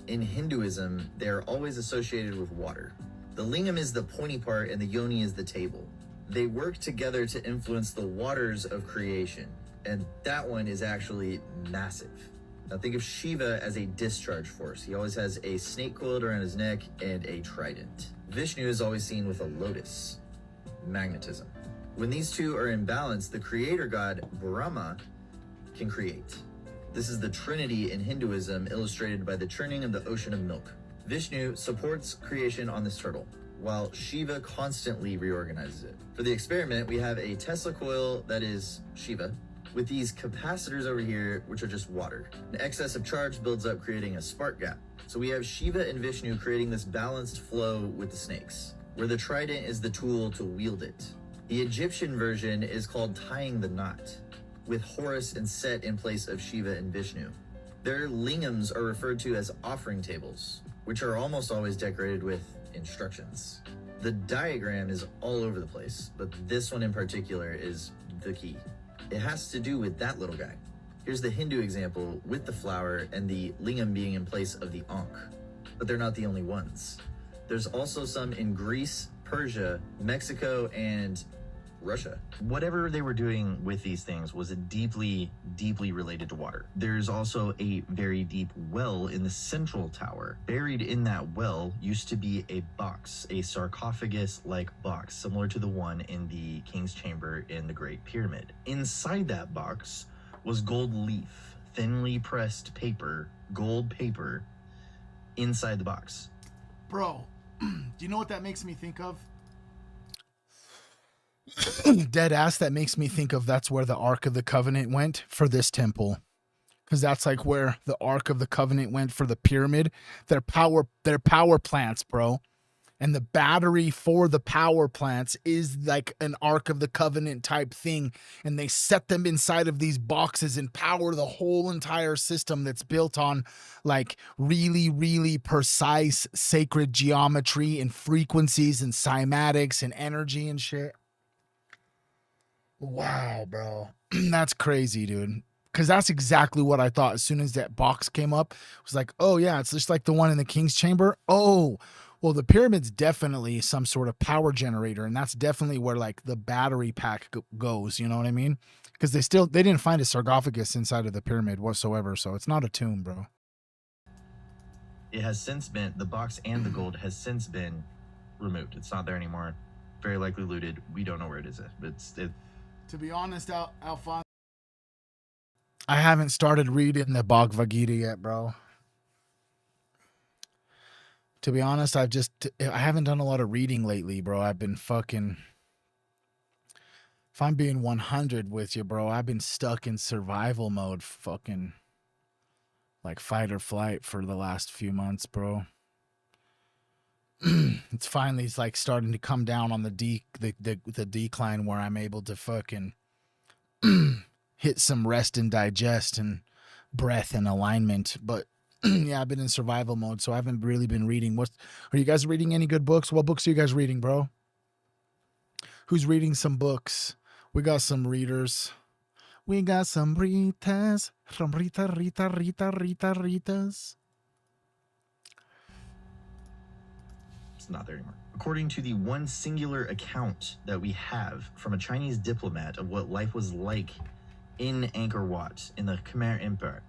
In Hinduism, they're always associated with water. The lingam is the pointy part and the yoni is the table. They work together to influence the waters of creation, and that one is actually massive. Now think of Shiva as a discharge force. He always has a snake coiled around his neck and a trident. Vishnu is always seen with a lotus, magnetism. When these two are in balance, the creator god Brahma can create. This is the trinity in Hinduism, illustrated by the churning of the ocean of milk. Vishnu supports creation on this turtle, while Shiva constantly reorganizes it. For the experiment, we have a Tesla coil that is Shiva, with these capacitors over here, which are just water. An excess of charge builds up, creating a spark gap. So we have Shiva and Vishnu creating this balanced flow with the snakes, where the trident is the tool to wield it. The Egyptian version is called tying the knot, with Horus and Set in place of Shiva and Vishnu. Their lingams are referred to as offering tables, which are almost always decorated with instructions. The diagram is all over the place, but this one in particular is the key. It has to do with that little guy. Here's the Hindu example with the flower and the lingam being in place of the ankh. But they're not the only ones. There's also some in Greece, Persia, Mexico, and Russia. Whatever they were doing with these things was deeply, deeply related to water. There's also a very deep well in the central tower. Buried in that well used to be a box, a sarcophagus-like box, similar to the one in the King's Chamber in the Great Pyramid. Inside that box was gold leaf, thinly pressed paper, gold paper, inside the box. Bro, do you know what that makes me think of? Dead ass, that makes me think of that's where the Ark of the Covenant went for this temple. Because that's like where the Ark of the Covenant went for the pyramid. Their power plants, bro. And the battery for the power plants is like an Ark of the Covenant type thing. And they set them inside of these boxes and power the whole entire system that's built on like really, really precise sacred geometry and frequencies and cymatics and energy and shit. Wow, bro. That's crazy, dude. Because that's exactly what I thought as soon as that box came up. It was like, oh, yeah, it's just like the one in the King's Chamber. Oh, well, the pyramid's definitely some sort of power generator. And that's definitely where, like, the battery pack goes. You know what I mean? Because they didn't find a sarcophagus inside of the pyramid whatsoever. So it's not a tomb, bro. It has since been, the box and the gold has since been removed. It's not there anymore. Very likely looted. We don't know where it is. But To be honest, Alphonse, I haven't started reading the Bhagavad Gita yet, bro. To be honest, I haven't done a lot of reading lately, bro. I've been fucking If I'm being 100 with you, bro, I've been stuck in survival mode, fucking like fight or flight for the last few months, bro. It's finally like starting to come down on the decline where I'm able to fucking hit some rest and digest and breath and alignment. But yeah, I've been in survival mode, so I haven't really been reading. Are you guys reading any good books? What books are you guys reading, bro? Who's reading some books? We got some readers. We got some Ritas. Some Ritas. It's not there anymore. According to the one singular account that we have from a Chinese diplomat of what life was like in Angkor Wat in the Khmer Empire.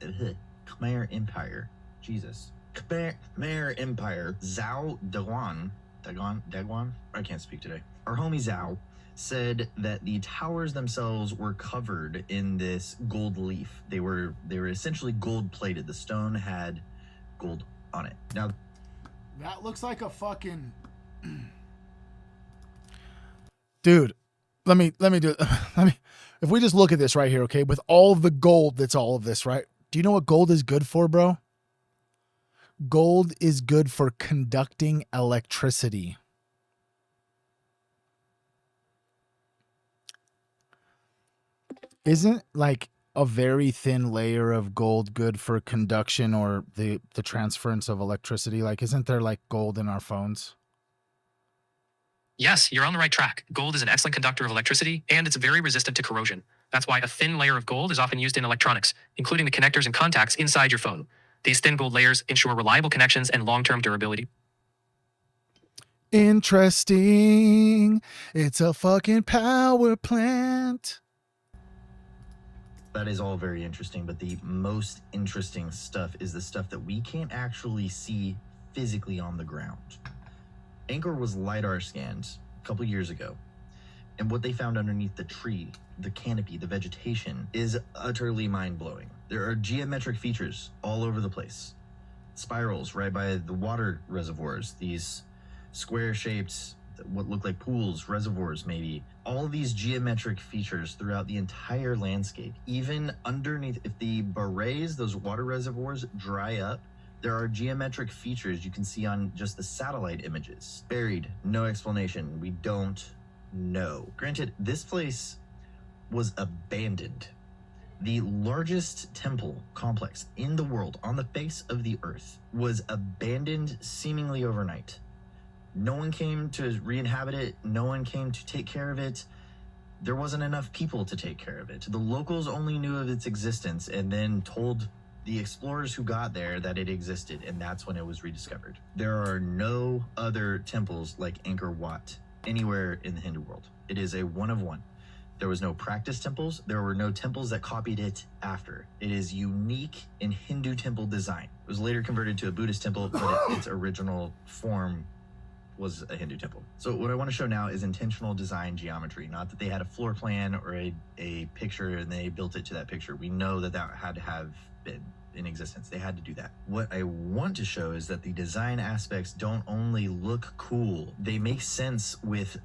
Khmer Empire. Jesus. Khmer Empire. Zhao Daguan? I can't speak today. Our homie Zhao said that the towers themselves were covered in this gold leaf. They were essentially gold plated. The stone had gold on it. Now, that looks like a fucking dude. Let me do it. If we just look at this right here, okay, with all of the gold that's all of this, right? Do you know what gold is good for, bro? Gold is good for conducting electricity. Isn't like a very thin layer of gold good for conduction or the transference of electricity? Like, isn't there like gold in our phones? Yes, you're on the right track. Gold is an excellent conductor of electricity, and it's very resistant to corrosion. That's why a thin layer of gold is often used in electronics, including the connectors and contacts inside your phone. These thin gold layers ensure reliable connections and long-term durability. Interesting. It's a fucking power plant. that is all very interesting, but the most interesting stuff is the stuff that we can't actually see physically on the ground. Angkor was LiDAR scanned a couple years ago, and what they found underneath the tree, the canopy, the vegetation, is utterly mind-blowing. There are geometric features all over the place. Spirals right by the water reservoirs, these square-shaped, what look like pools, reservoirs maybe. All these geometric features throughout the entire landscape. Even underneath, if the barrays, those water reservoirs, dry up, there are geometric features you can see on just the satellite images. Buried, no explanation. We don't know. Granted, this place was abandoned. The largest temple complex in the world, on the face of the earth, was abandoned seemingly overnight. No one came to re-inhabit it. No one came to take care of it. There wasn't enough people to take care of it. The locals only knew of its existence and then told the explorers who got there that it existed, and that's when it was rediscovered. There are no other temples like Angkor Wat anywhere in the Hindu world. It is a one of one. There was no practice temples. There were no temples that copied it after. It is unique in Hindu temple design. It was later converted to a Buddhist temple, but its original form was a Hindu temple. So what I want to show now is intentional design geometry. Not that they had a floor plan or a picture and they built it to that picture. We know that that had to have been in existence. They had to do that. What I want to show is that the design aspects don't only look cool, they make sense with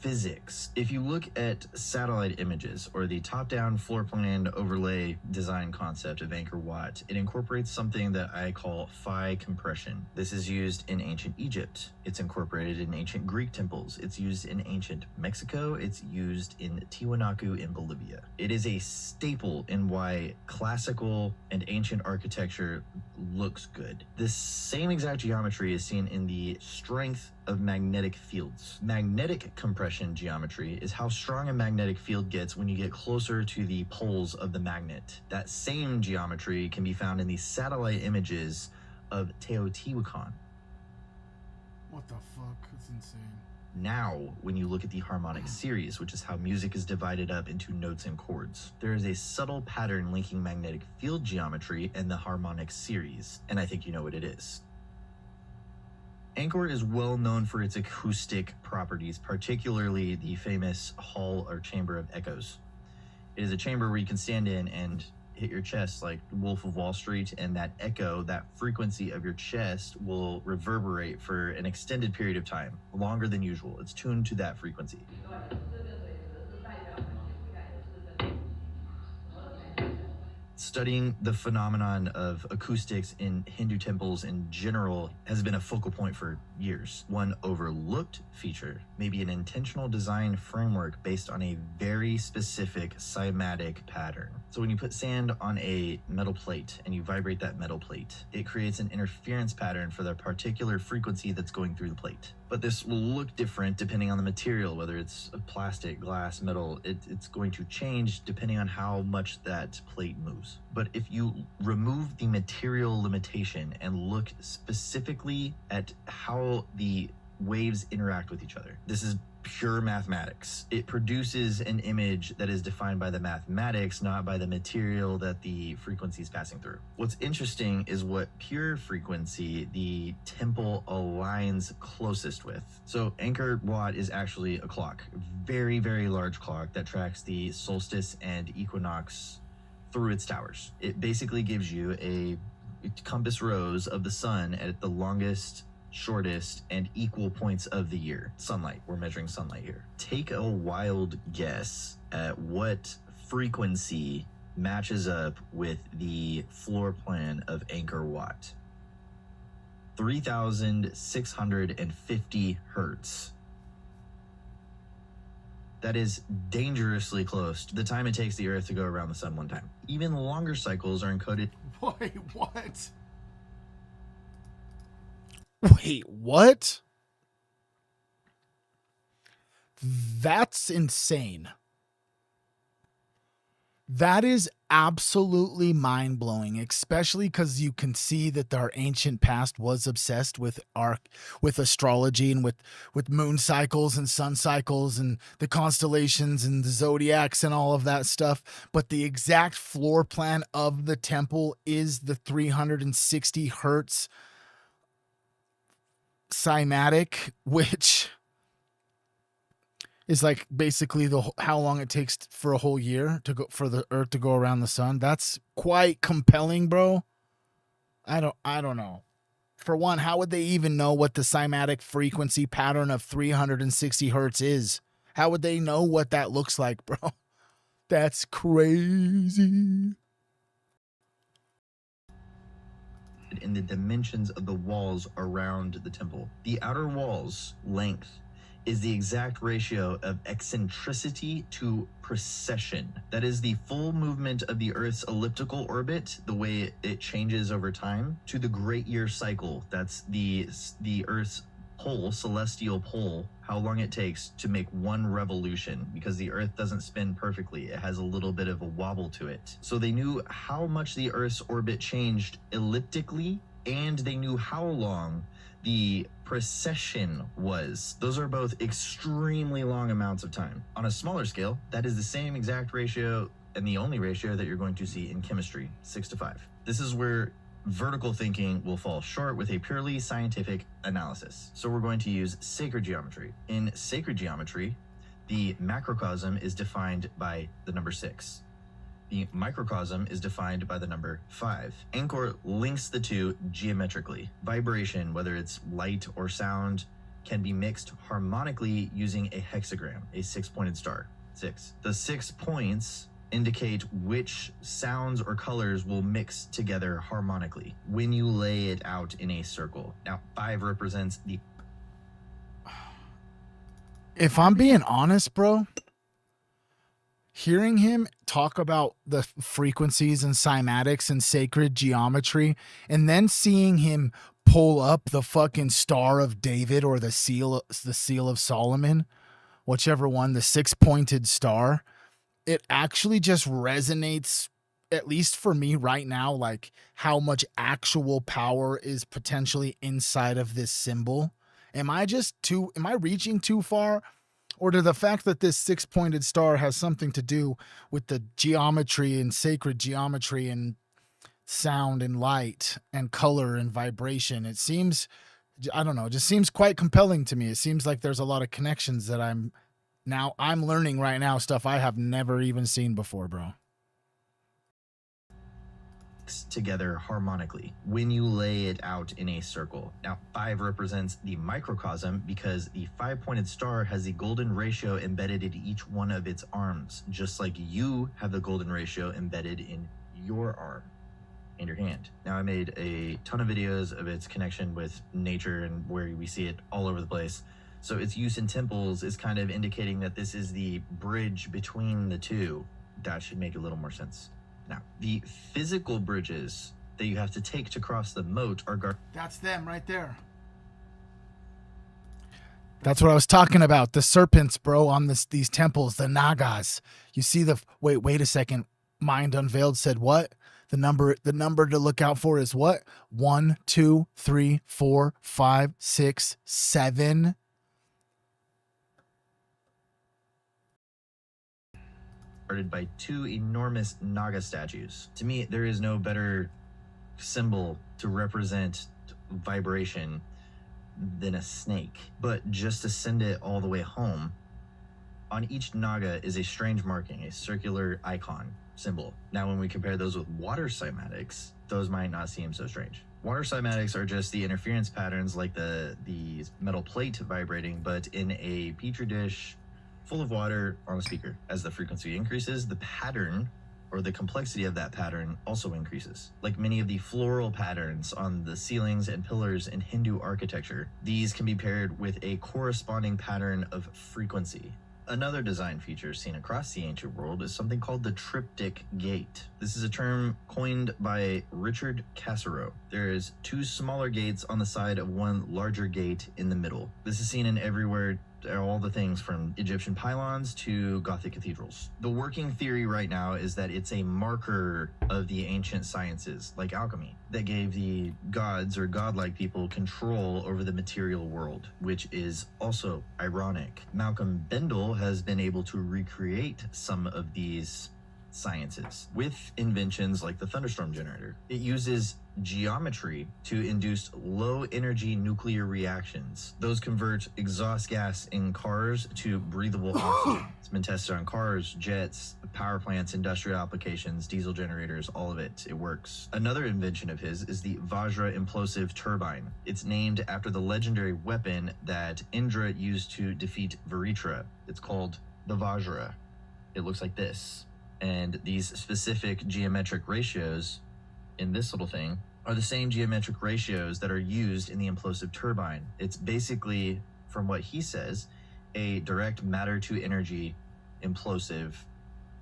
physics. If you look at satellite images or the top-down floor plan overlay design concept of Angkor Wat, it incorporates something that I call phi compression. This is used in ancient Egypt. It's incorporated in ancient Greek temples. It's used in ancient Mexico. It's used in Tiwanaku in Bolivia. It is a staple in why classical and ancient architecture looks good. This same exact geometry is seen in the strength of magnetic fields. Magnetic compression geometry is how strong a magnetic field gets when you get closer to the poles of the magnet. That same geometry can be found in the satellite images of Teotihuacan. What the fuck? That's insane. Now, when you look at the harmonic series, which is how music is divided up into notes and chords, there is a subtle pattern linking magnetic field geometry and the harmonic series, and I think you know what it is. Angkor is well known for its acoustic properties, particularly the famous Hall or Chamber of Echoes. It is a chamber where you can stand in and hit your chest like Wolf of Wall Street, and that echo, that frequency of your chest will reverberate for an extended period of time, longer than usual. It's tuned to that frequency. Studying the phenomenon of acoustics in Hindu temples in general has been a focal point for years. One overlooked feature may be an intentional design framework based on a very specific cymatic pattern. So when you put sand on a metal plate and you vibrate that metal plate, it creates an interference pattern for the particular frequency that's going through the plate. But this will look different depending on the material, whether it's plastic, glass, metal. It's going to change depending on how much that plate moves. But if you remove the material limitation and look specifically at how the waves interact with each other, this is pure mathematics. It produces an image that is defined by the mathematics, not by the material that the frequency is passing through. What's interesting is what pure frequency the temple aligns closest with. So Angkor Wat is actually a clock, very, very large clock that tracks the solstice and equinox through its towers. It basically gives you a compass rose of the sun at the longest, shortest, and equal points of the year. Sunlight, we're measuring sunlight here. Take a wild guess at what frequency matches up with the floor plan of Angkor Wat. 3,650 hertz. That is dangerously close to the time it takes the Earth to go around the sun one time. Even longer cycles are encoded. Wait, what? Wait, what? That's insane. That is absolutely mind-blowing, especially because you can see that our ancient past was obsessed with astrology and with moon cycles and sun cycles and the constellations and the zodiacs and all of that stuff. But the exact floor plan of the temple is the 360 hertz cymatic, which is like basically how long it takes for a whole year to go for the Earth to go around the sun. That's quite compelling, bro. I don't know. For one, how would they even know what the cymatic frequency pattern of 360 hertz is? How would they know what that looks like, bro? That's crazy. In the dimensions of the walls around the temple. The outer wall's length is the exact ratio of eccentricity to precession. That is the full movement of the Earth's elliptical orbit, the way it changes over time, to the great year cycle. That's the Earth's pole, celestial pole, how long it takes to make one revolution, because the Earth doesn't spin perfectly. It has a little bit of a wobble to it. So they knew how much the Earth's orbit changed elliptically, and they knew how long the precession was. Those are both extremely long amounts of time. On a smaller scale, that is the same exact ratio and the only ratio that you're going to see in chemistry, 6:5. This is where vertical thinking will fall short with a purely scientific analysis. So we're going to use sacred geometry. In sacred geometry, the macrocosm is defined by the number 6. The microcosm is defined by the number 5. Angkor links the two geometrically. Vibration, whether it's light or sound, can be mixed harmonically using a hexagram, a 6-pointed star. 6. The 6 points indicate which sounds or colors will mix together harmonically when you lay it out in a circle. Now, 5 represents the... If I'm being honest, bro, hearing him talk about the frequencies and cymatics and sacred geometry, and then seeing him pull up the fucking Star of David or the seal of Solomon, whichever one, the 6-pointed star, it actually just resonates, at least for me right now, like how much actual power is potentially inside of this symbol. Am I reaching too far? Or to the fact that this 6-pointed star has something to do with the geometry and sacred geometry and sound and light and color and vibration. It seems, I don't know, it just seems quite compelling to me. It seems like there's a lot of connections that I'm learning right now, stuff I have never even seen before, bro. Together harmonically when you lay it out in a circle. Now, 5 represents the microcosm because the 5-pointed star has the golden ratio embedded in each one of its arms, just like you have the golden ratio embedded in your arm and your hand. Now, I made a ton of videos of its connection with nature and where we see it all over the place. So its use in temples is kind of indicating that this is the bridge between the two. That should make a little more sense. Now, the physical bridges that you have to take to cross the moat are That's them right there. That's what I was talking about. The serpents, bro, on these temples, the Nagas. You see the wait a second. Mind Unveiled said what? The number to look out for is what? 1, 2, 3, 4, 5, 6, 7. guarded by two enormous Naga statues. To me, there is no better symbol to represent vibration than a snake. But just to send it all the way home, on each Naga is a strange marking, a circular icon symbol. Now, when we compare those with water cymatics, those might not seem so strange. Water cymatics are just the interference patterns like the metal plate vibrating, but in a petri dish full of water on a speaker. As the frequency increases, the pattern or the complexity of that pattern also increases. Like many of the floral patterns on the ceilings and pillars in Hindu architecture, these can be paired with a corresponding pattern of frequency. Another design feature seen across the ancient world is something called the triptych gate. This is a term coined by Richard Cassereau. There's two smaller gates on the side of one larger gate in the middle. This is seen in everywhere, all the things from Egyptian pylons to Gothic cathedrals. The working theory right now is that it's a marker of the ancient sciences, like alchemy, that gave the gods or godlike people control over the material world, which is also ironic. Malcolm Bendel has been able to recreate some of these sciences with inventions like the thunderstorm generator. It uses geometry to induce low energy nuclear reactions. Those convert exhaust gas in cars to breathable oxygen. It's been tested on cars, jets, power plants, industrial applications, diesel generators, all of it. It works. Another invention of his is the Vajra implosive turbine. It's named after the legendary weapon that Indra used to defeat Varitra. It's called the Vajra. It looks like this. And these specific geometric ratios in this little thing are the same geometric ratios that are used in the implosive turbine. It's basically, from what he says, a direct matter to energy implosive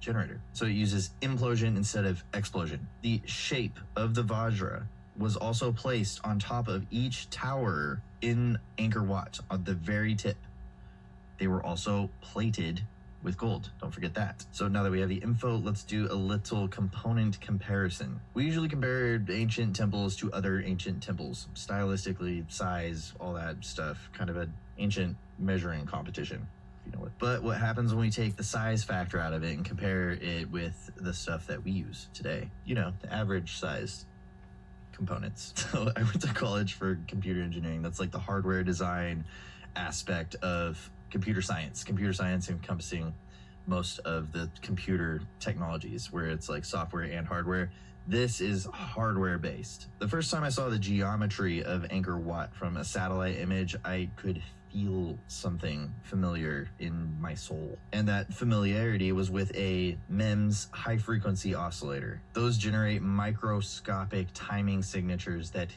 generator. So it uses implosion instead of explosion. The shape of the Vajra was also placed on top of each tower in Angkor Wat on the very tip. They were also plated with gold. Don't forget that. So now that we have the info, let's do a little component comparison. We usually compare ancient temples to other ancient temples, stylistically, size, all that stuff, kind of an ancient measuring competition, if you know what. But what happens when we take the size factor out of it and compare it with the stuff that we use today? You know, the average sized components. So I went to college for computer engineering. That's like the hardware design aspect of computer science encompassing most of the computer technologies, where it's like software and hardware. This is hardware based. The first time I saw the geometry of Angkor Wat from a satellite image, I could feel something familiar in my soul. And that familiarity was with a MEMS high frequency oscillator. Those generate microscopic timing signatures that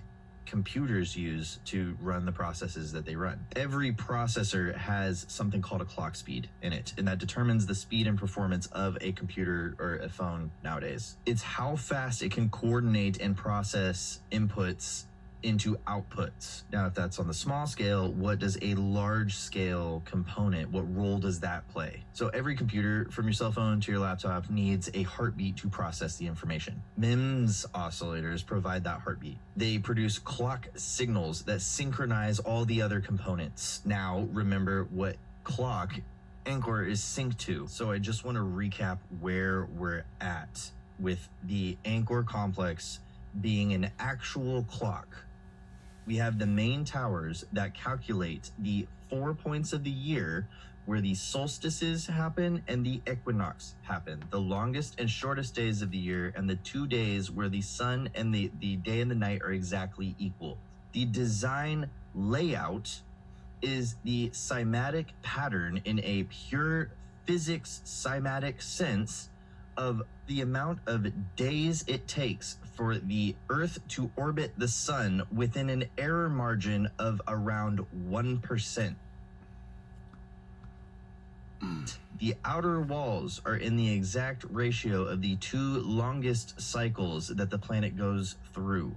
computers use to run the processes that they run. Every processor has something called a clock speed in it, and that determines the speed and performance of a computer or a phone nowadays. It's how fast it can coordinate and process inputs into outputs. Now, if that's on the small scale, what does a large scale component, what role does that play? So every computer, from your cell phone to your laptop, needs a heartbeat to process the information. MEMS oscillators provide that heartbeat. They produce clock signals that synchronize all the other components. Now, remember what clock Angkor is synced to. So I just want to recap where we're at with the Angkor complex being an actual clock. We have the main towers that calculate the 4 points of the year where the solstices happen and the equinox happen, the longest and shortest days of the year, and the 2 days where the sun and the day and the night are exactly equal. The design layout is the cymatic pattern in a pure physics cymatic sense of the amount of days it takes for the Earth to orbit the sun within an error margin of around 1%. The outer walls are in the exact ratio of the two longest cycles that the planet goes through: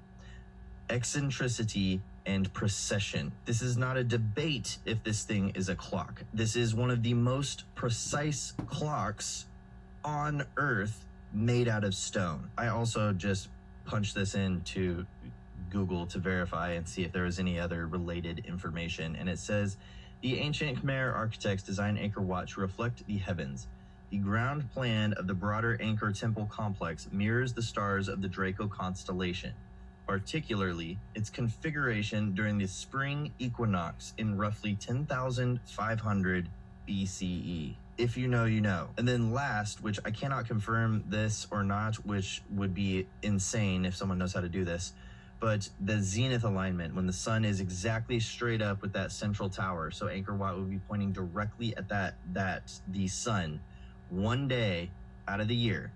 eccentricity and precession. This is not a debate if this thing is a clock. This is one of the most precise clocks on Earth made out of stone. I also just punched this into Google to verify and see if there was any other related information, and it says the ancient Khmer architects designed Angkor Wat to reflect the heavens. The ground plan of the broader Angkor Temple complex mirrors the stars of the Draco constellation, particularly its configuration during the spring equinox in roughly 10,500 BCE. If you know, you know. And then last, which I cannot confirm this or not, which would be insane if someone knows how to do this, but the zenith alignment, when the sun is exactly straight up with that central tower. So Angkor Wat would be pointing directly at the sun one day out of the year.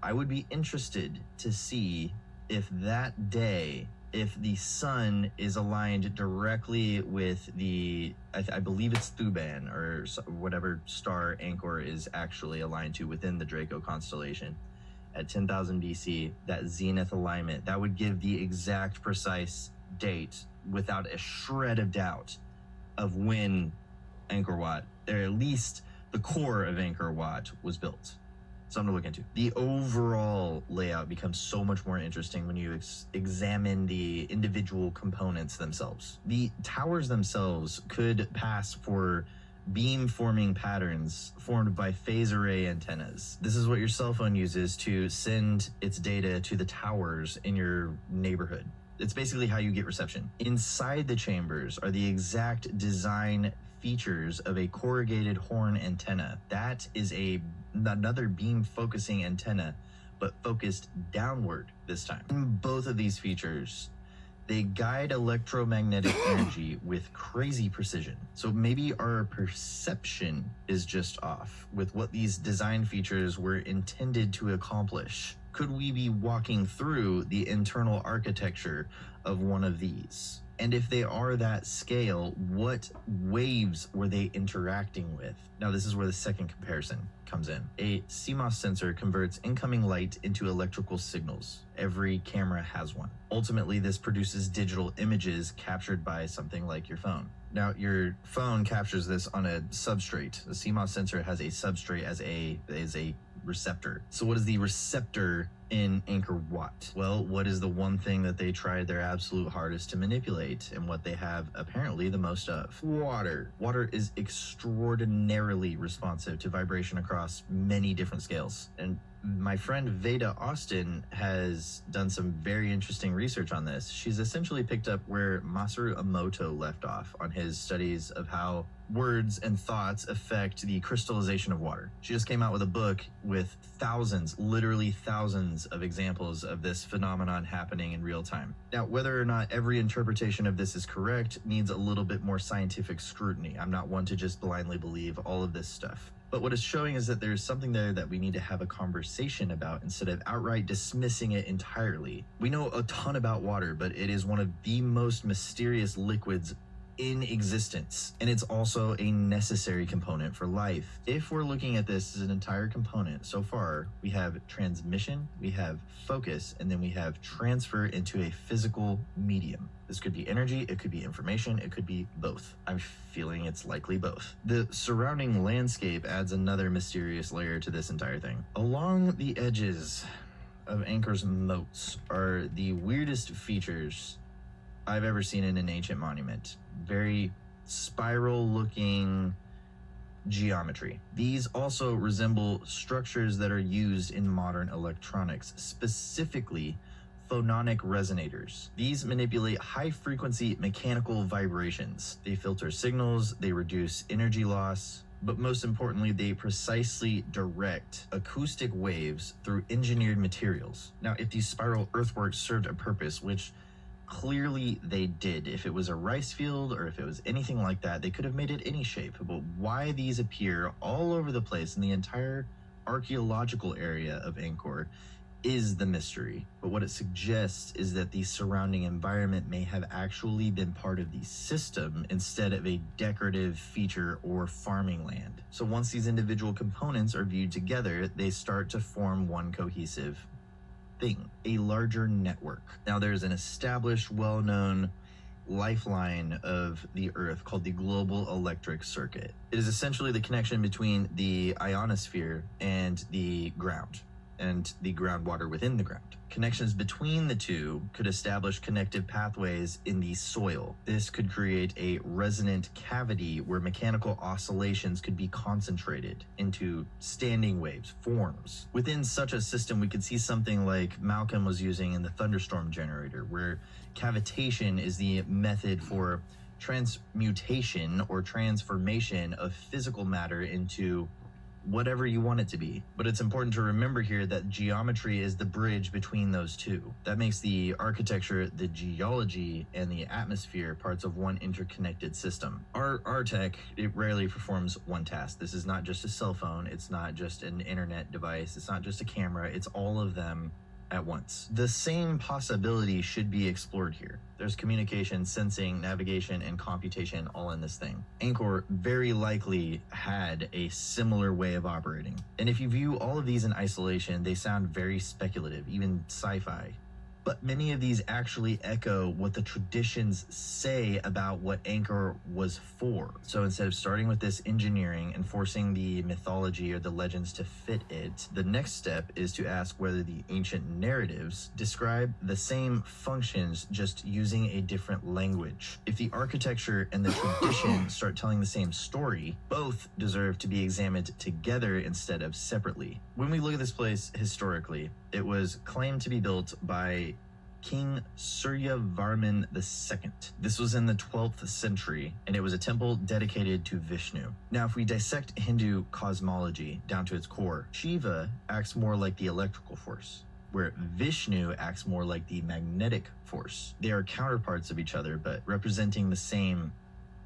I would be interested to see if that day, if the sun is aligned directly with the, I believe it's Thuban, or whatever star Angkor is actually aligned to within the Draco constellation, at 10,000 BC, that zenith alignment, that would give the exact precise date without a shred of doubt of when Angkor Wat, or at least the core of Angkor Wat, was built. Something to look into. The overall layout becomes so much more interesting when you examine the individual components themselves. The towers themselves could pass for beam-forming patterns formed by phase array antennas. This is what your cell phone uses to send its data to the towers in your neighborhood. It's basically how you get reception. Inside the chambers are the exact design features of a corrugated horn antenna. That is another beam focusing antenna, but focused downward this time. In both of these features, they guide electromagnetic energy with crazy precision. So maybe our perception is just off with what these design features were intended to accomplish. Could we be walking through the internal architecture of one of these? And if they are that scale, what waves were they interacting with? Now, this is where the second comparison comes in. A CMOS sensor converts incoming light into electrical signals. Every camera has one. Ultimately, this produces digital images captured by something like your phone. Now, your phone captures this on a substrate. The CMOS sensor has a substrate as a receptor. So what is the receptor in Angkor Wat? Well, what is the one thing that they tried their absolute hardest to manipulate, and what they have apparently the most of? Water. Water is extraordinarily responsive to vibration across many different scales. And my friend Veda Austin has done some very interesting research on this. She's essentially picked up where Masaru Emoto left off on his studies of how words and thoughts affect the crystallization of water. She just came out with a book with thousands, literally thousands of examples of this phenomenon happening in real time. Now, whether or not every interpretation of this is correct needs a little bit more scientific scrutiny. I'm not one to just blindly believe all of this stuff. But what it's showing is that there's something there that we need to have a conversation about instead of outright dismissing it entirely. We know a ton about water, but it is one of the most mysterious liquids in existence, and it's also a necessary component for life. If we're looking at this as an entire component, so far we have transmission, we have focus, and then we have transfer into a physical medium. This could be energy, it could be information, it could be both. I'm feeling it's likely both. The surrounding landscape adds another mysterious layer to this entire thing. Along the edges of Angkor's moats are the weirdest features I've ever seen in an ancient monument. Very spiral looking geometry. These also resemble structures that are used in modern electronics, specifically phononic resonators. These manipulate high frequency mechanical vibrations. They filter signals, they reduce energy loss, but most importantly, they precisely direct acoustic waves through engineered materials. Now, if these spiral earthworks served a purpose, which clearly they did. If it was a rice field or if it was anything like that, they could have made it any shape. But why these appear all over the place in the entire archaeological area of Angkor is the mystery, but what it suggests is that the surrounding environment may have actually been part of the system instead of a decorative feature or farming land. So once these individual components are viewed together, they start to form one cohesive thing, a larger network. Now there's an established, well-known lifeline of the Earth called the global electric circuit. It is essentially the connection between the ionosphere and the ground, and the groundwater within the ground. Connections between the two could establish connective pathways in the soil. This could create a resonant cavity where mechanical oscillations could be concentrated into standing waves, forms. Within such a system, we could see something like Malcolm was using in the thunderstorm generator, where cavitation is the method for transmutation or transformation of physical matter into whatever you want it to be. But it's important to remember here that geometry is the bridge between those two. That makes the architecture, the geology, and the atmosphere parts of one interconnected system. Our tech, it rarely performs one task. This is not just a cell phone, it's not just an internet device, it's not just a camera, it's all of them at once. The same possibility should be explored here. There's communication, sensing, navigation, and computation all in this thing. Angkor very likely had a similar way of operating. And if you view all of these in isolation, they sound very speculative, even sci-fi. But many of these actually echo what the traditions say about what Angkor was for. So instead of starting with this engineering and forcing the mythology or the legends to fit it, the next step is to ask whether the ancient narratives describe the same functions just using a different language. If the architecture and the tradition start telling the same story, both deserve to be examined together instead of separately. When we look at this place historically, it was claimed to be built by King Suryavarman II. This was in the 12th century, and it was a temple dedicated to Vishnu. Now, if we dissect Hindu cosmology down to its core, Shiva acts more like the electrical force, where Vishnu acts more like the magnetic force. They are counterparts of each other, but representing the same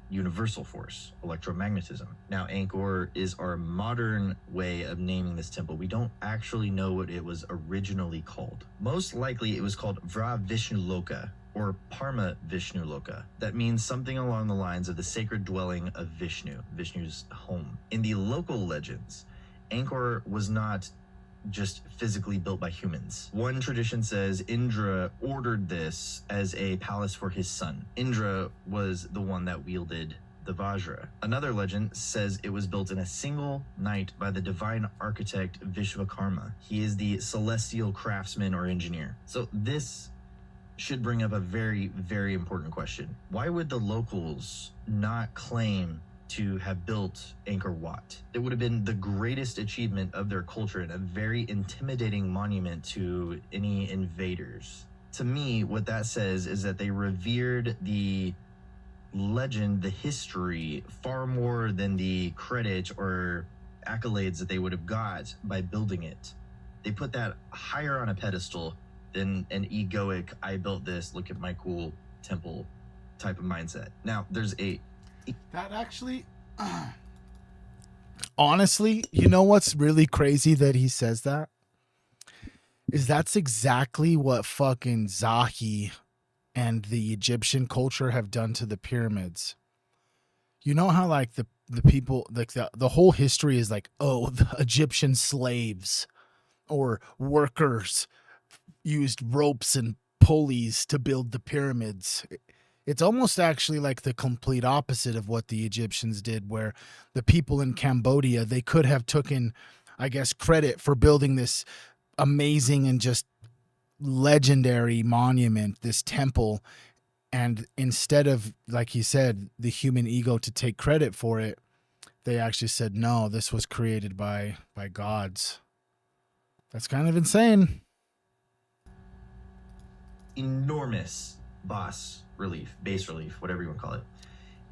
universal force, electromagnetism. Now, Angkor is our modern way of naming this temple. We don't actually know what it was originally called. Most likely it was called Vra Vishnu Loka, or Parma Vishnu Loka. That means something along the lines of the sacred dwelling of Vishnu, Vishnu's home. In the local legends, Angkor was not just physically built by humans. One tradition says Indra ordered this as a palace for his son. Indra was the one that wielded the Vajra. Another legend says it was built in a single night by the divine architect Vishvakarma. He is the celestial craftsman or engineer. So this should bring up a very, very important question. Why would the locals not claim to have built Angkor Wat? It would have been the greatest achievement of their culture and a very intimidating monument to any invaders. To me, what that says is that they revered the legend, the history, far more than the credit or accolades that they would have got by building it. They put that higher on a pedestal than an egoic, I built this, look at my cool temple type of mindset. Now, there's a That actually, honestly, you know what's really crazy that he says that? Is that's exactly what fucking Zahi and the Egyptian culture have done to the pyramids. You know how like the people, like the whole history is like, oh, the Egyptian slaves or workers used ropes and pulleys to build the pyramids. It's almost actually like the complete opposite of what the Egyptians did, where the people in Cambodia, they could have taken, I guess, credit for building this amazing and just legendary monument, this temple. And instead of, like he said, the human ego to take credit for it, they actually said, no, this was created by gods. That's kind of insane. Enormous bas relief, whatever you want to call it,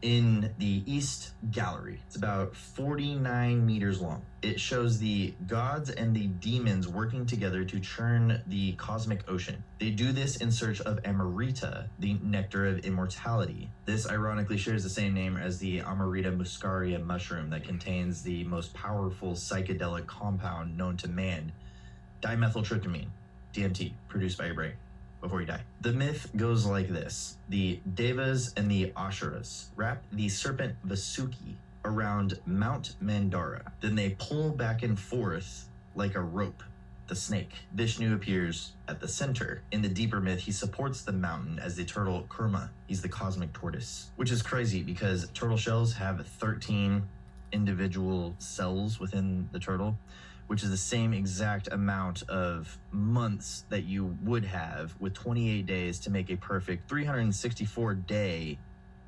in the East Gallery. It's about 49 meters long. It shows the gods and the demons working together to churn the cosmic ocean. They do this in search of Amarita, the nectar of immortality. This ironically shares the same name as the Amarita muscaria mushroom that contains the most powerful psychedelic compound known to man, dimethyltryptamine, DMT, produced by your brain before you die. The myth goes like this. The Devas and the Ashuras wrap the serpent Vasuki around Mount Mandara. Then they pull back and forth like a rope, the snake. Vishnu appears at the center. In the deeper myth, he supports the mountain as the turtle Kurma. He's the cosmic tortoise, which is crazy because turtle shells have 13 individual cells within the turtle, which is the same exact amount of months that you would have with 28 days to make a perfect 364-day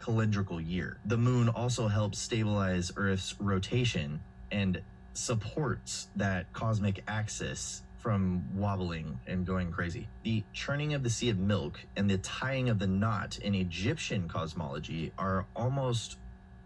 calendrical year. The moon also helps stabilize Earth's rotation and supports that cosmic axis from wobbling and going crazy. The churning of the sea of milk and the tying of the knot in Egyptian cosmology are almost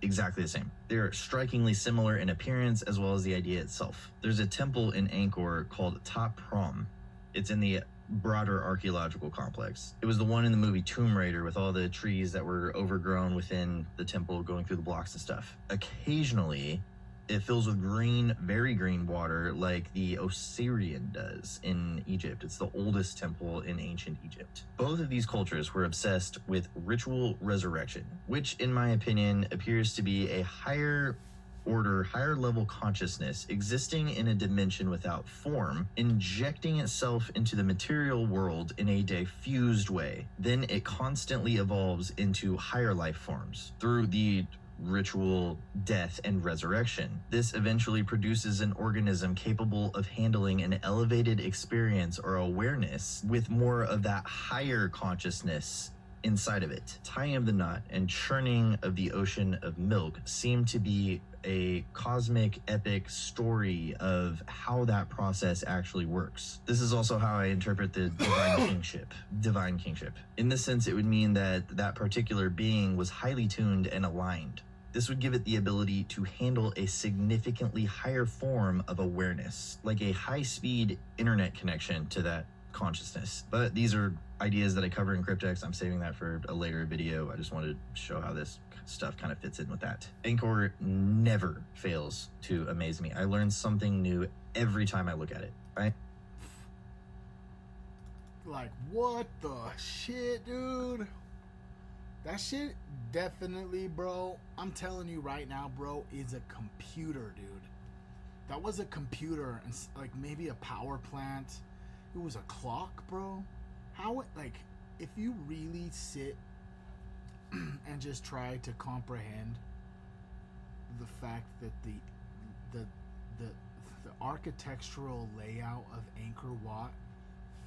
exactly the same. They're strikingly similar in appearance as well as the idea itself. There's a temple in Angkor called Ta Prohm. It's in the broader archaeological complex. It was the one in the movie Tomb Raider with all the trees that were overgrown within the temple going through the blocks and stuff. Occasionally, it fills with green, very green water like the Osirian does in Egypt. It's the oldest temple in ancient Egypt. Both of these cultures were obsessed with ritual resurrection, which in my opinion appears to be a higher order, higher level consciousness existing in a dimension without form, injecting itself into the material world in a diffused way. Then it constantly evolves into higher life forms through the ritual, death, and resurrection. This eventually produces an organism capable of handling an elevated experience or awareness with more of that higher consciousness inside of it. Tying of the knot and churning of the ocean of milk seem to be a cosmic epic story of how that process actually works. This is also how I interpret the divine kingship. In this sense, it would mean that that particular being was highly tuned and aligned. This would give it the ability to handle a significantly higher form of awareness, like a high-speed internet connection to that consciousness. But these are ideas that I cover in Cryptex. I'm saving that for a later video. I just wanted to show how this stuff kind of fits in with that. Angkor never fails to amaze me. I learn something new every time I look at it, right? Like, what the shit, dude? That shit definitely, bro, I'm telling you right now, bro, is a computer, dude. That was a computer and like maybe a power plant. It was a clock, bro. How, like, if you really sit and just try to comprehend the fact that the architectural layout of Angkor Wat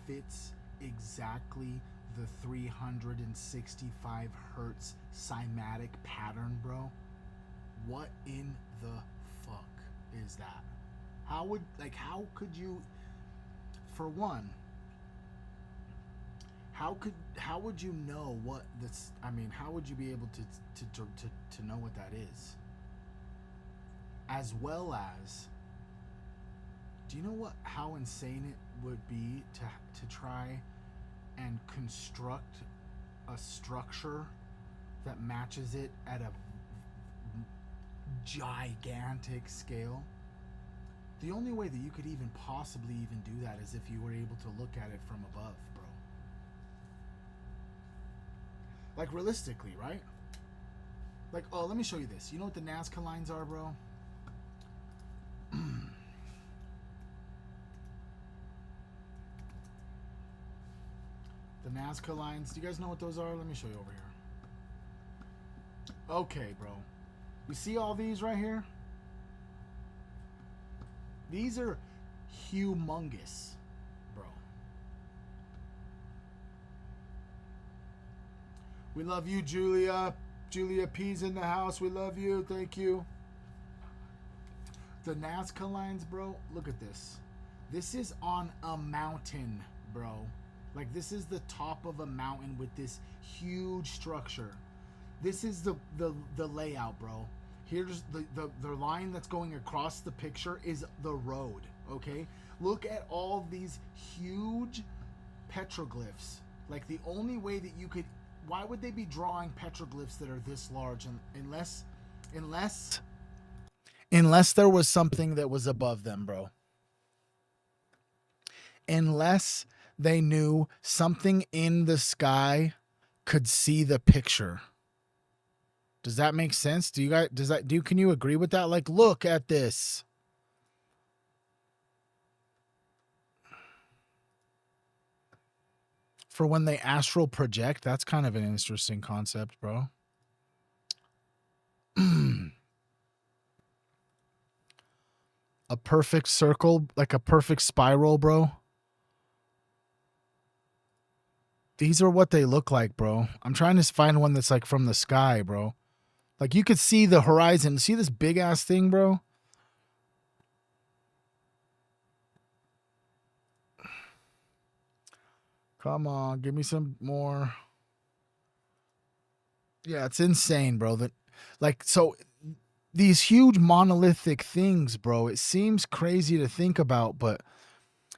fits exactly the 365 hertz cymatic pattern, bro. What in the fuck is that? How could you, for one, how would you know what this, I mean, how would you be able to know what that is? As well as, do you know how insane it would be to try and construct a structure that matches it at a gigantic scale? The only way that you could even possibly even do that is if you were able to look at it from above, bro. Like, realistically, right? Like, oh, let me show you this. You know what the Nazca lines are, bro? The Nazca lines. Do you guys know what those are? Let me show you over here. Okay, bro. You see all these right here? These are humongous, bro. We love you, Julia. Julia P's in the house. We love you. Thank you. The Nazca lines, bro. Look at this. This is on a mountain, bro. Like, this is the top of a mountain with this huge structure. This is the layout, bro. Here's the line that's going across the picture is the road, okay? Look at all these huge petroglyphs. Like, the only way that you could, why would they be drawing petroglyphs that are this large unless there was something that was above them, bro? Unless they knew something in the sky could see the picture. Does that make sense? Can you agree with that? Like, look at this. For when they astral project, that's kind of an interesting concept, bro. A perfect circle, like a perfect spiral, bro. These are what they look like, bro. I'm trying to find one that's like from the sky, bro. Like, you could see the horizon. See this big ass thing, bro? Come on, give me some more. Yeah, it's insane, bro. That, like, so these huge monolithic things, bro, it seems crazy to think about, but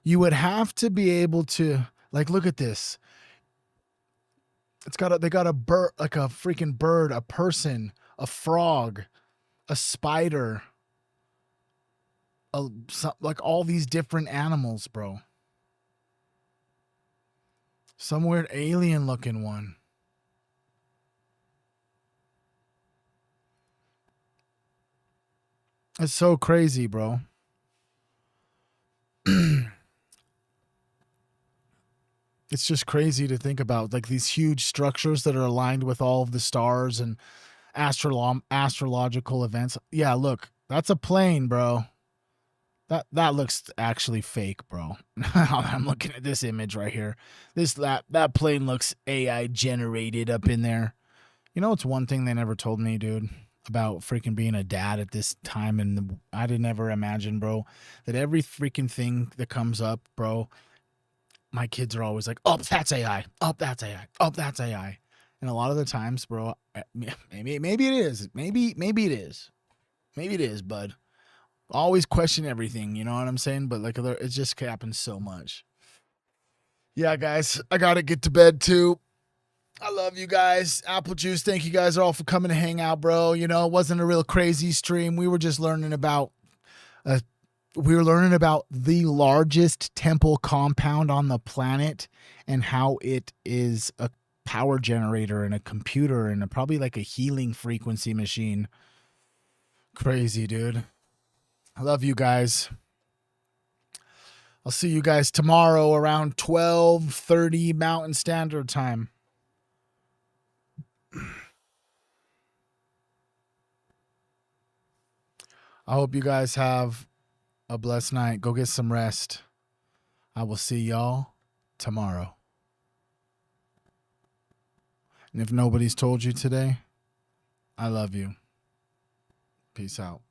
you would have to be able to, like, look at this. They got a bird, like a freaking bird, a person, a frog, a spider, like all these different animals, bro. Some weird alien looking one. It's so crazy, bro. It's just crazy to think about, like, these huge structures that are aligned with all of the stars and astrological events. Yeah, look, that's a plane, bro. That looks actually fake, bro. I'm looking at this image right here. That plane looks AI generated up in there. You know, it's one thing they never told me, dude, about freaking being a dad at this time, and I did never imagine, bro, that every freaking thing that comes up, bro, my kids are always like, "Oh, that's AI. Oh, that's AI. Oh, that's AI." And a lot of the times, bro, maybe it is. Maybe it is. Maybe it is, bud. Always question everything, you know what I'm saying? But like, it just happens so much. Yeah, guys, I gotta get to bed too. I love you guys. Apple Juice, thank you guys all for coming to hang out, bro. You know, it wasn't a real crazy stream. We were just learning about the largest temple compound on the planet and how it is a power generator and a computer and probably like a healing frequency machine. Crazy, dude. I love you guys. I'll see you guys tomorrow around 12:30 Mountain Standard Time. I hope you guys have a blessed night. Go get some rest. I will see y'all tomorrow. And if nobody's told you today, I love you. Peace out.